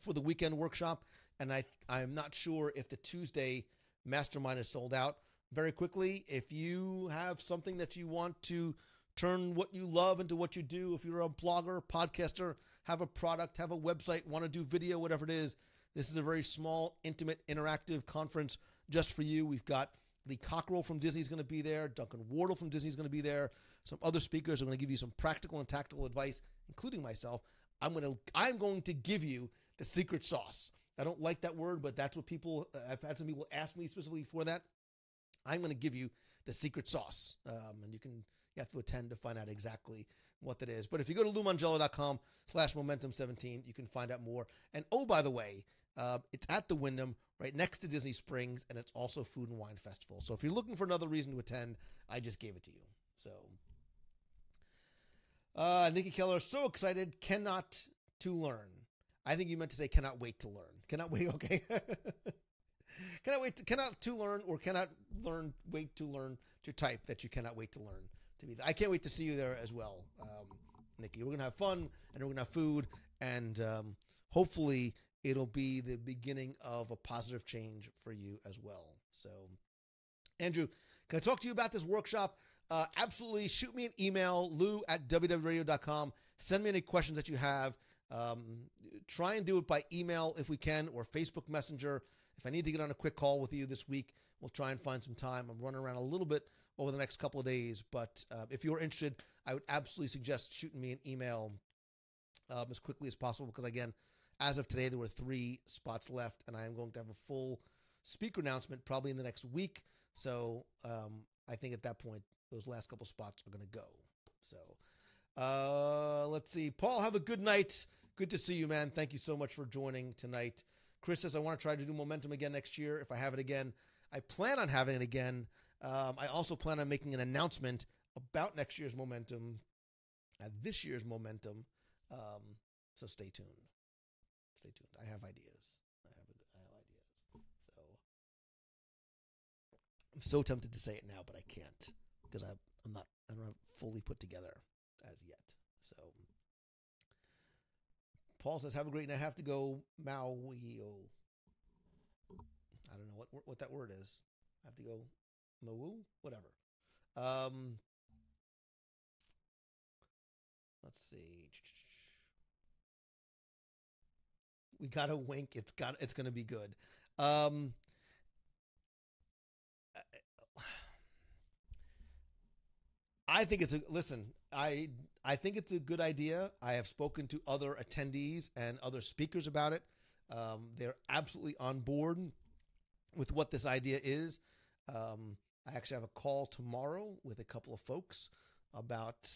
for the weekend workshop, and I'm not sure if the Tuesday mastermind is sold out. Very quickly, if you have something that you want to turn what you love into what you do, if you're a blogger, podcaster, have a product, have a website, want to do video, whatever it is, this is a very small, intimate, interactive conference just for you. We've got Lee Cockrell from Disney is going to be there. Duncan Wardle from Disney is going to be there. Some other speakers are going to give you some practical and tactical advice, including myself. I'm going to give you the secret sauce. I don't like that word, but that's what I've had some people ask me specifically for that. I'm going to give you the secret sauce. And you have to attend to find out exactly what that is. But if you go to loumongello.com/momentum17, you can find out more. And oh, by the way, it's at the Wyndham right next to Disney Springs, and it's also Food and Wine Festival. So if you're looking for another reason to attend, I just gave it to you. So Nikki Keller, so excited, cannot to learn. I think you meant to say cannot wait to learn. Cannot wait, okay. Cannot to learn, or cannot learn, wait to learn to type that you cannot wait to learn to be there. I can't wait to see you there as well, Nikki. We're going to have fun, and we're going to have food, and hopefully it'll be the beginning of a positive change for you as well. So, Andrew, can I talk to you about this workshop? Absolutely. Shoot me an email, lou@wwradio.com. Send me any questions that you have. Try and do it by email if we can, or Facebook Messenger. If I need to get on a quick call with you this week, we'll try and find some time. I'm running around a little bit over the next couple of days, but if you're interested, I would absolutely suggest shooting me an email as quickly as possible, because, again, as of today, there were 3 spots left, and I am going to have a full speaker announcement probably in the next week. So I think at that point, those last couple spots are going to go. So let's see. Paul, have a good night. Good to see you, man. Thank you so much for joining tonight. Chris says, I want to try to do Momentum again next year if I have it again. I plan on having it again. I also plan on making an announcement about next year's Momentum, this year's Momentum. So stay tuned. Stay tuned. I have ideas. I have ideas. So I'm so tempted to say it now, but I can't, because I don't have it fully put together as yet. So Paul says, have a great night. I have to go Maui. I don't know what that word is. I have to go Maui, whatever. Let's see. We got a wink. It's going to be good. I think I think it's a good idea. I have spoken to other attendees and other speakers about it. They're absolutely on board with what this idea is. I actually have a call tomorrow with a couple of folks about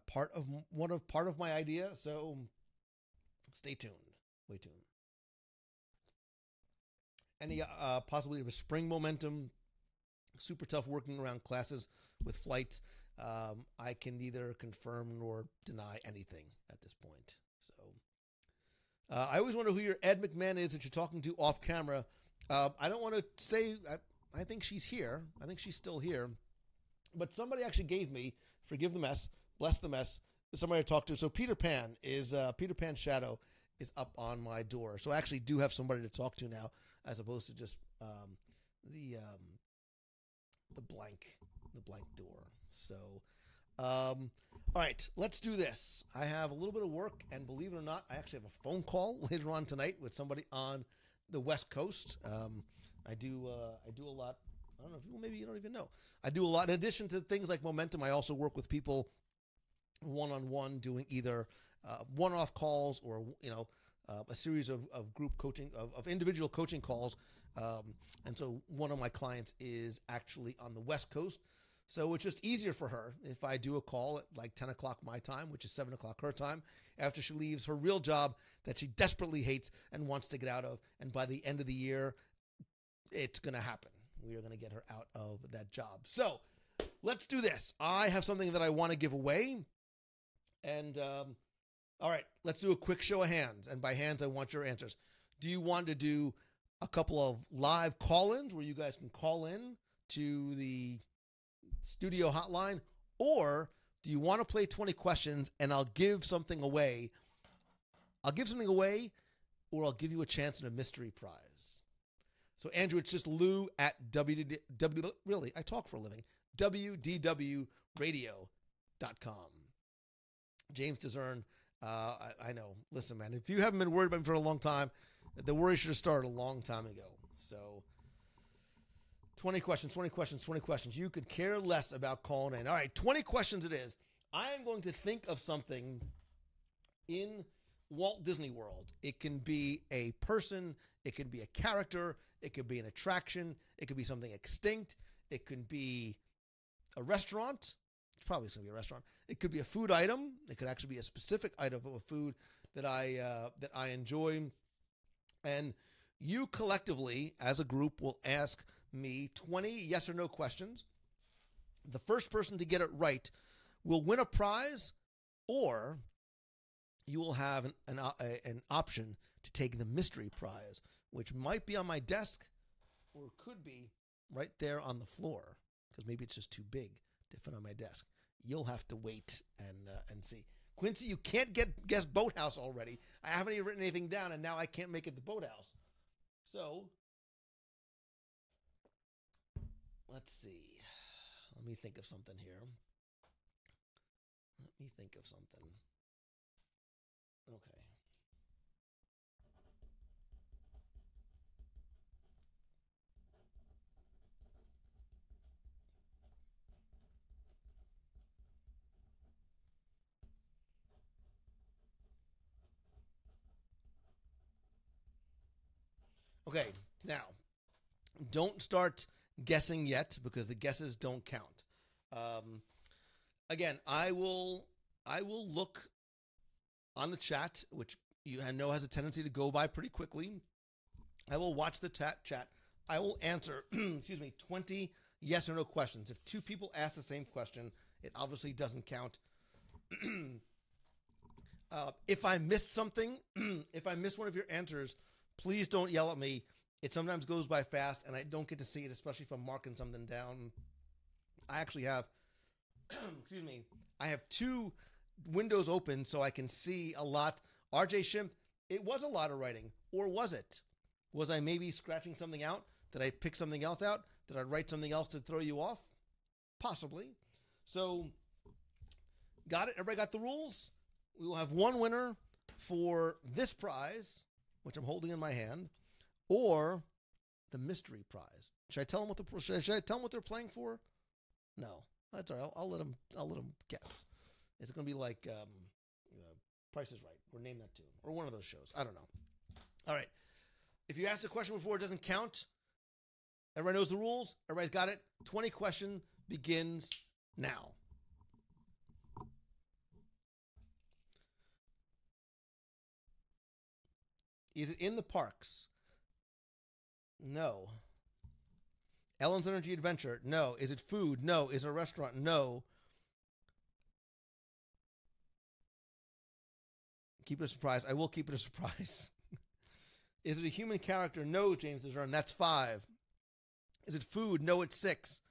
part of my idea. So stay tuned. Stay tuned. Any possibility of a spring Momentum? Super tough working around classes with flight. I can neither confirm nor deny anything at this point. So I always wonder who your Ed McMahon is that you're talking to off camera. I don't want to say. I think she's here. I think she's still here. But somebody actually gave me, forgive the mess, bless the mess, somebody to talk to. So Peter Pan's shadow is up on my door. So I actually do have somebody to talk to now, as opposed to just the blank door. So, all right, let's do this. I have a little bit of work, and believe it or not, I actually have a phone call later on tonight with somebody on the West Coast. I do a lot. I don't know if maybe you don't even know. I do a lot. In addition to things like Momentum, I also work with people one-on-one, doing either one-off calls or a series of group coaching, of individual coaching calls. And so one of my clients is actually on the West Coast. So it's just easier for her if I do a call at like 10 o'clock my time, which is 7 o'clock her time, after she leaves her real job that she desperately hates and wants to get out of. And by the end of the year, it's going to happen. We are going to get her out of that job. So let's do this. I have something that I want to give away. And all right, let's do a quick show of hands. And by hands, I want your answers. Do you want to do a couple of live call-ins where you guys can call in to the studio hotline? Or do you want to play 20 questions and I'll give something away? I'll give something away, or I'll give you a chance at a mystery prize. So, Andrew, it's just Lou at really, I talk for a living, WDW Radio.com. James DeZern, I know. Listen, man, if you haven't been worried about me for a long time, the worry should have started a long time ago. So 20 questions. You could care less about calling in. All right, 20 questions it is. I am going to think of something in Walt Disney World. It can be a person. It can be a character. It could be an attraction. It could be something extinct. It could be a restaurant. It's probably going to be a restaurant. It could be a food item. It could actually be a specific item of a food that I enjoy. And you collectively, as a group, will ask me 20 yes or no questions. The first person to get it right will win a prize, or you will have an option to take the mystery prize, which might be on my desk or could be right there on the floor, because maybe it's just too big to fit on my desk. You'll have to wait and see. Quincy, you can't guess boathouse already. I haven't even written anything down, and now I can't make it the boathouse. So, let's see. Let me think of something here. Okay. Okay, now, don't start guessing yet because the guesses don't count. Again, I will look on the chat, which you know has a tendency to go by pretty quickly. I will watch the chat. I will answer, 20 yes or no questions. If two people ask the same question, it obviously doesn't count. If I miss something, if I miss one of your answers, please don't yell at me. It sometimes goes by fast, and I don't get to see it, especially if I'm marking something down. I actually have, I have two windows open so I can see a lot. RJ Shimp, it was a lot of writing, or was it? Was I maybe scratching something out? Did I pick something else out? Did I write something else to throw you off? Possibly. So, got it? Everybody got the rules? We will have one winner for this prize, which I'm holding in my hand, or the mystery prize. Should I tell them what they're playing for? No, that's all right. I'll let them guess. It's going to be like Price is Right, or Name That Tune, or one of those shows. I don't know. All right. If you asked a question before, it doesn't count. Everybody knows the rules. Everybody's got it. 20 question begins now. Is it in the parks? No. Ellen's Energy Adventure? No. Is it food? No. Is it a restaurant? No. Keep it a surprise. I will keep it a surprise. Is it a human character? No, James DeJarn. That's 5. Is it food? No, it's 6.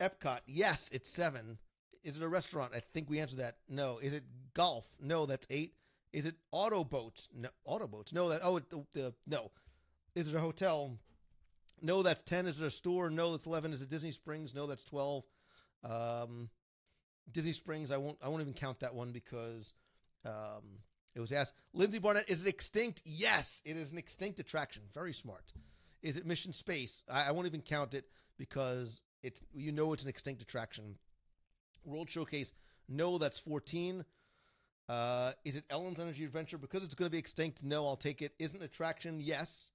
Epcot? Yes, it's 7. Is it a restaurant? I think we answered that. No. Is it golf? No, that's 8. Is it auto boats? No, auto boats. No, no. Is it a hotel? No, that's 10. Is it a store? No, that's 11. Is it Disney Springs? No, that's 12. Disney Springs, I won't even count that one because it was asked. Lindsay Barnett, is it extinct? Yes, it is an extinct attraction. Very smart. Is it Mission Space? I won't even count it because it's an extinct attraction. World Showcase, no, that's 14. Is it Ellen's Energy Adventure? Because it's going to be extinct, no, I'll take it. Is it an attraction? Yes.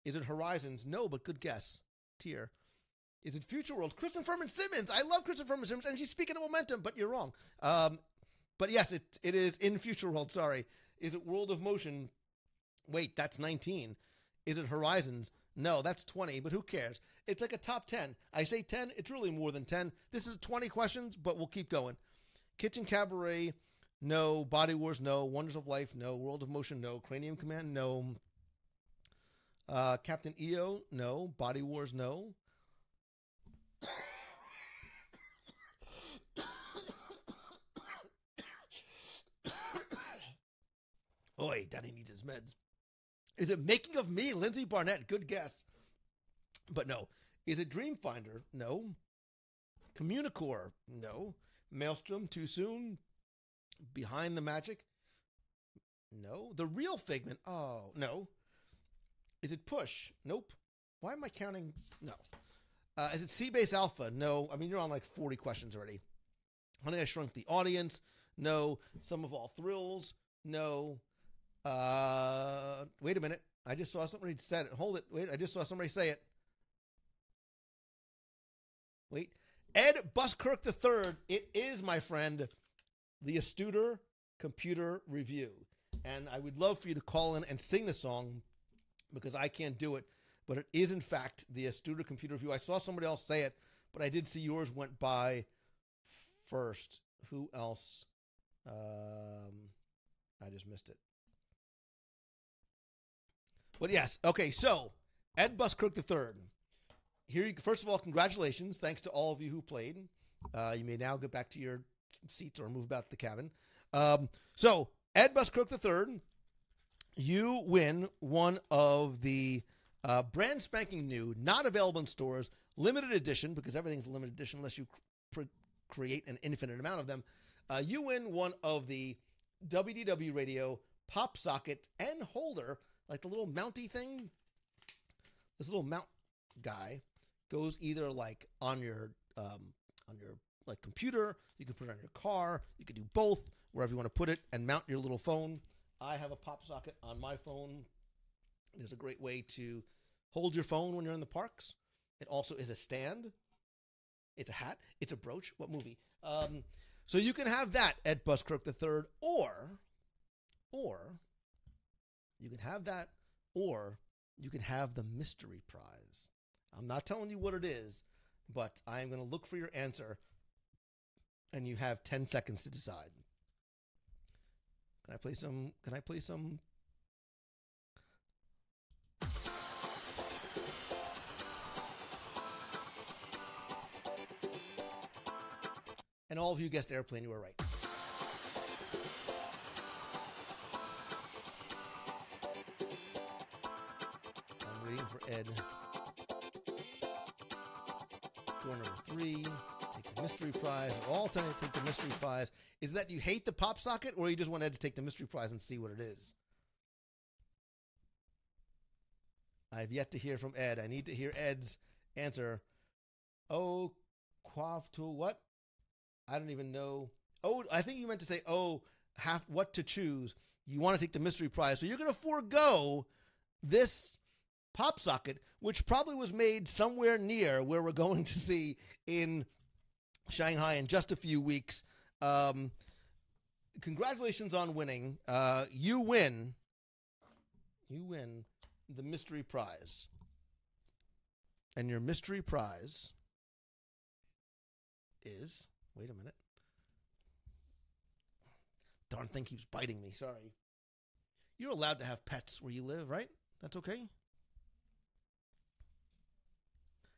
Is it Horizons? No, but good guess. Tier. Is it Future World? Kristen Furman Simmons. I love Kristen Furman Simmons, and she's speaking of momentum, but you're wrong. But yes, it is in Future World, sorry. Is it World of Motion? Wait, that's 19. Is it Horizons? No, that's 20, but who cares? It's like a top 10. I say 10, it's really more than 10. This is 20 questions, but we'll keep going. Kitchen Cabaret, no. Body Wars, no. Wonders of Life, no. World of Motion, no. Cranium Command, no. Captain EO, no. Body Wars, no. Oi, Daddy needs his meds. Is it Making of Me? Lindsay Barnett, good guess. But no. Is it Dreamfinder? No. Communicore? No. Maelstrom, too soon. Behind the Magic? No. The Real Figment? Oh, no. Is it Push? Nope. Why am I counting? No. Is it Seabase Alpha? No. I mean, you're on like 40 questions already. Honey, I Shrunk the Audience? No. Sum of All Thrills? No. Wait a minute. I just saw somebody said it. Hold it. Wait, I just saw somebody say it. Wait. Ed Buskirk III. It is, my friend, the Astuter Computer Review. And I would love for you to call in and sing the song because I can't do it. But it is, in fact, the Astuter Computer Review. I saw somebody else say it, but I did see yours went by first. Who else? I just missed it. But yes, okay, so Ed Buskirk III. Here, first of all, congratulations. Thanks to all of you who played. You may now get back to your seats or move about the cabin. So Ed Buskirk III, you win one of the brand spanking new, not available in stores, limited edition, because everything's limited edition unless you create an infinite amount of them. You win one of the WDW Radio pop socket and holder, like the little mounty thing. This little mount guy goes either like on your like computer, you can put it on your car, you can do both, wherever you want to put it, and mount your little phone. I have a pop socket on my phone. It is a great way to hold your phone when you're in the parks. It also is a stand. It's a hat. It's a brooch. What movie? So you can have that at Buskirk III, or you can have that, or you can have the mystery prize. I'm not telling you what it is, but I am going to look for your answer, and you have 10 seconds to decide. Can I play some? And all of you guessed airplane. You were right. I'm waiting for Ed. Door number 3. Take the mystery prize. We're all trying to take the mystery prize. Is that you hate the pop socket, or you just want Ed to take the mystery prize and see what it is? I've yet to hear from Ed. I need to hear Ed's answer. Oh, quaff to what? I don't even know. Oh, I think you meant to say, what to choose. You want to take the mystery prize. So you're going to forego this pop socket, which probably was made somewhere near where we're going to see in Shanghai in just a few weeks. Congratulations on winning. You win the mystery prize. And your mystery prize is... Wait a minute. Darn thing keeps biting me. Sorry. You're allowed to have pets where you live, right? That's okay?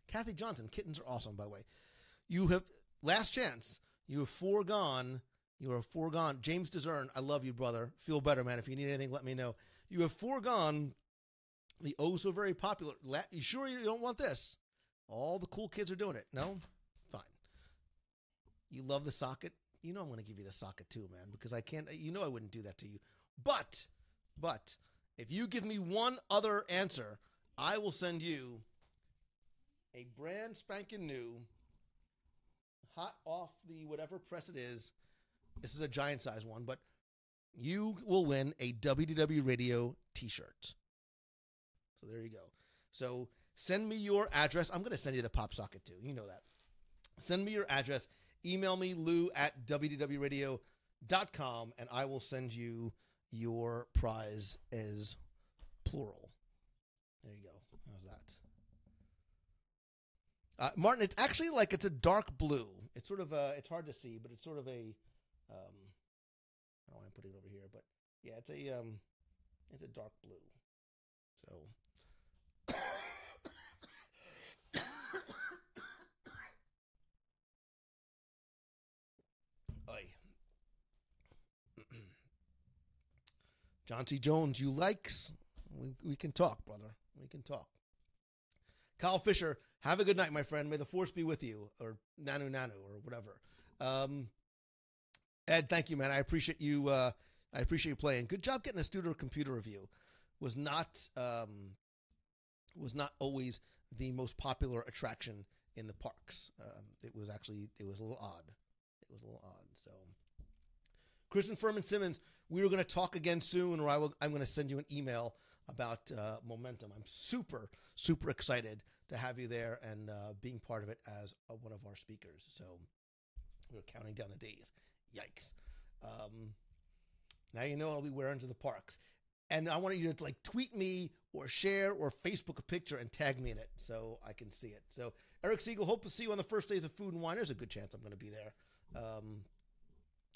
Kathy Johnson. Kittens are awesome, by the way. You have... Last chance. You have foregone... James Desern, I love you, brother. Feel better, man. If you need anything, let me know. You have foregone the so very popular... You sure you don't want this? All the cool kids are doing it. No? Fine. You love the socket? You know I'm going to give you the socket too, man, because I can't... You know I wouldn't do that to you. But, if you give me one other answer, I will send you a brand spanking new, hot off the whatever press it is. This is a giant size one, but you will win a WDW Radio t-shirt. So there you go. So send me your address. I'm going to send you the pop socket too. You know that. Send me your address. Email me, lou@wdwradio.com, and I will send you your prize as plural. There you go. How's that? Martin, it's actually like it's a dark blue. It's sort of it's hard to see, but it's sort of a I don't know why I'm putting it over here, but yeah, it's a dark blue. So John C. Jones, you likes? We can talk, brother. We can talk. Kyle Fisher, have a good night, my friend. May the force be with you, or Nanu, or whatever. Ed, thank you, man. I appreciate you. I appreciate you playing. Good job getting a studio computer review. Was not always the most popular attraction in the parks. It was a little odd. So, Kristen Furman Simmons, we were going to talk again soon, or I'm going to send you an email about Momentum. I'm super, super excited to have you there and being part of it as one of our speakers. So we're counting down the days. Yikes. Now you know I'll be wearing to the parks. And I want you to tweet me or share or Facebook a picture and tag me in it so I can see it. So Eric Siegel, hope to see you on the first days of Food and Wine. There's a good chance I'm going to be there.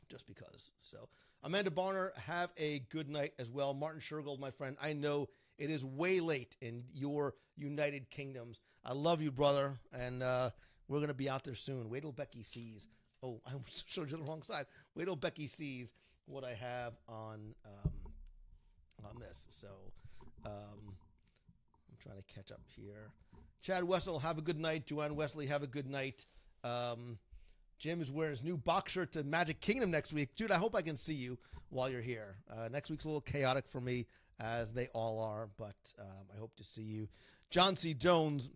Just because. So Amanda Barner, have a good night as well. Martin Shergold, my friend, I know it is way late in your United Kingdoms. I love you, brother, and we're going to be out there soon. Wait till Becky sees Oh, I showed you the wrong side. Wait till Becky sees what I have on this. So I'm trying to catch up here. Chad Wessel, have a good night. Joanne Wesley, have a good night. Jim is wearing his new box shirt to Magic Kingdom next week. Dude, I hope I can see you while you're here. Next week's a little chaotic for me, as they all are, but I hope to see you. John C. Jones,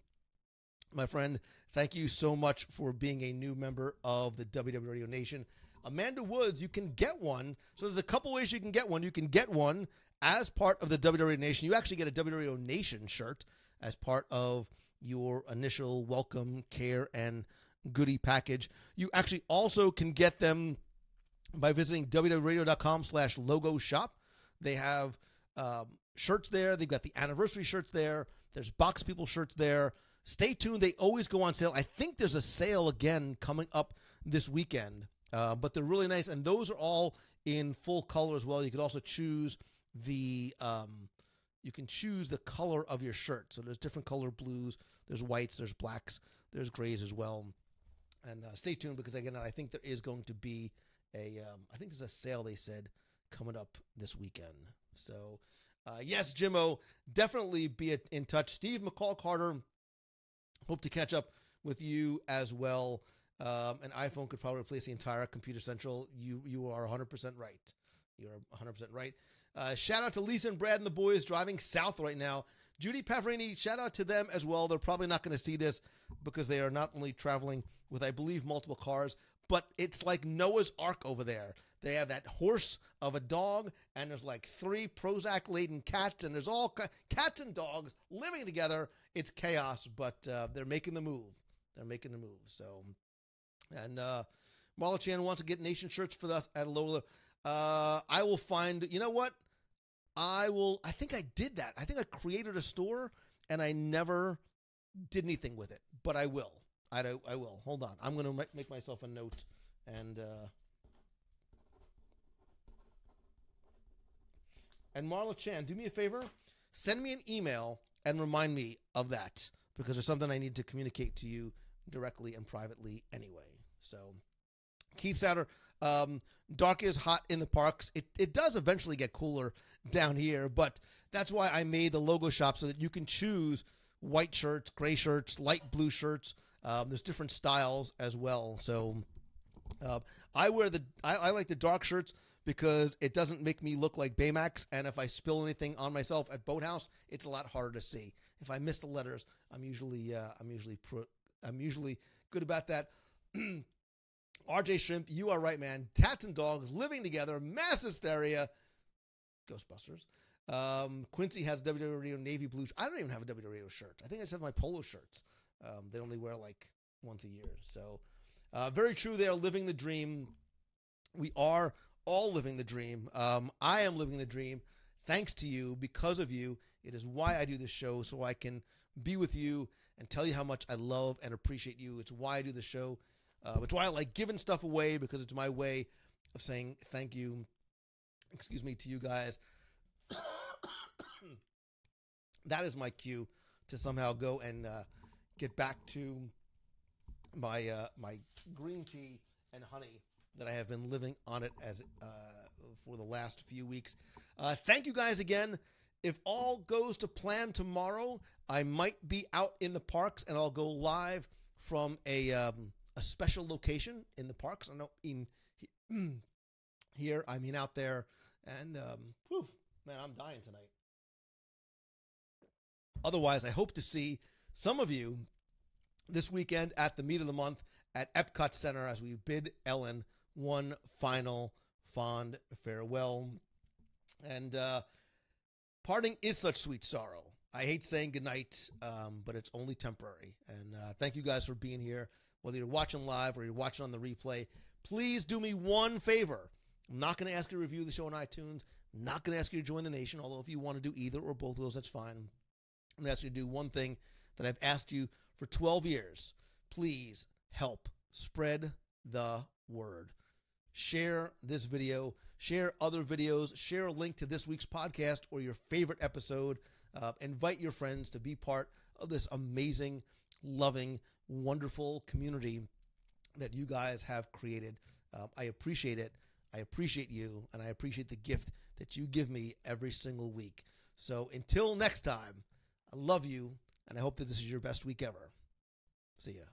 my friend, thank you so much for being a new member of the WDW Radio Nation. Amanda Woods, you can get one. So there's a couple ways you can get one. You can get one as part of the WDW Radio Nation. You actually get a WDW Radio Nation shirt as part of your initial welcome, care, and goodie package. You actually also can get them by visiting www.radio.com/logo shop. They have shirts there. They've got the anniversary shirts there. There's Box People shirts there. Stay tuned. They always go on sale. I think there's a sale again coming up this weekend, but they're really nice. And those are all in full color as well. You can also choose the color of your shirt. So there's different color blues. There's whites. There's blacks. There's grays as well. And stay tuned because, again, I think there is going to be I think there's a sale, they said, coming up this weekend. So, yes, Jimmo, definitely be in touch. Steve McCall-Carter, hope to catch up with you as well. An iPhone could probably replace the entire Computer Central. You are 100% right. You are 100% right. Shout out to Lisa and Brad and the boys driving south right now. Judy Pavarini, shout out to them as well. They're probably not going to see this because they are not only traveling with, I believe, multiple cars, but it's like Noah's Ark over there. They have that horse of a dog, and there's like 3 Prozac-laden cats, and there's all cats and dogs living together. It's chaos, but they're making the move. They're making the move. So, and Marla Chan wants to get nation shirts for us at a lower level. I will find, you know what? I think I did that. I think I created a store, and I never did anything with it, but I will. I will. Hold on. I'm going to make myself a note, and Marla Chan, do me a favor. Send me an email and remind me of that because there's something I need to communicate to you directly and privately anyway. So, Keith Souter, dark is hot in the parks. It does eventually get cooler down here, but that's why I made the logo shop so that you can choose white shirts, gray shirts, light blue shirts. There's different styles as well. So I like the dark shirts because it doesn't make me look like Baymax, and if I spill anything on myself at Boathouse, it's a lot harder to see. If I miss the letters, I'm usually good about that. RJ Shrimp, you are right, man. Cats and dogs living together, mass hysteria. Ghostbusters. Quincy has WW Radio navy blue. I don't even have a WW Radio shirt. I think I just have my polo shirts. They only wear like once a year. So very true. They are living the dream. We are all living the dream. I am living the dream thanks to you, because of you. It is why I do this show, so I can be with you and tell you how much I love and appreciate you. It's why I do the show. It's why I like giving stuff away, because it's my way of saying thank you, to you guys. That is my cue to somehow go and get back to my my green tea and honey that I have been living on it as for the last few weeks. Thank you guys again. If all goes to plan tomorrow, I might be out in the parks, and I'll go live from a special location in the parks. I don't mean here, I mean out there. And, man, I'm dying tonight. Otherwise, I hope to see some of you this weekend at the Meet of the Month at Epcot Center as we bid Ellen one final fond farewell. And parting is such sweet sorrow. I hate saying goodnight, but it's only temporary. And thank you guys for being here. Whether you're watching live or you're watching on the replay, please do me one favor. I'm not going to ask you to review the show on iTunes. I'm not going to ask you to join the nation, although if you want to do either or both of those, that's fine. I'm going to ask you to do one thing that I've asked you for 12 years. Please help spread the word. Share this video. Share other videos. Share a link to this week's podcast or your favorite episode. Invite your friends to be part of this amazing, loving, wonderful community that you guys have created. I appreciate it. I appreciate you, and I appreciate the gift that you give me every single week. So until next time, I love you, and I hope that this is your best week ever. See ya.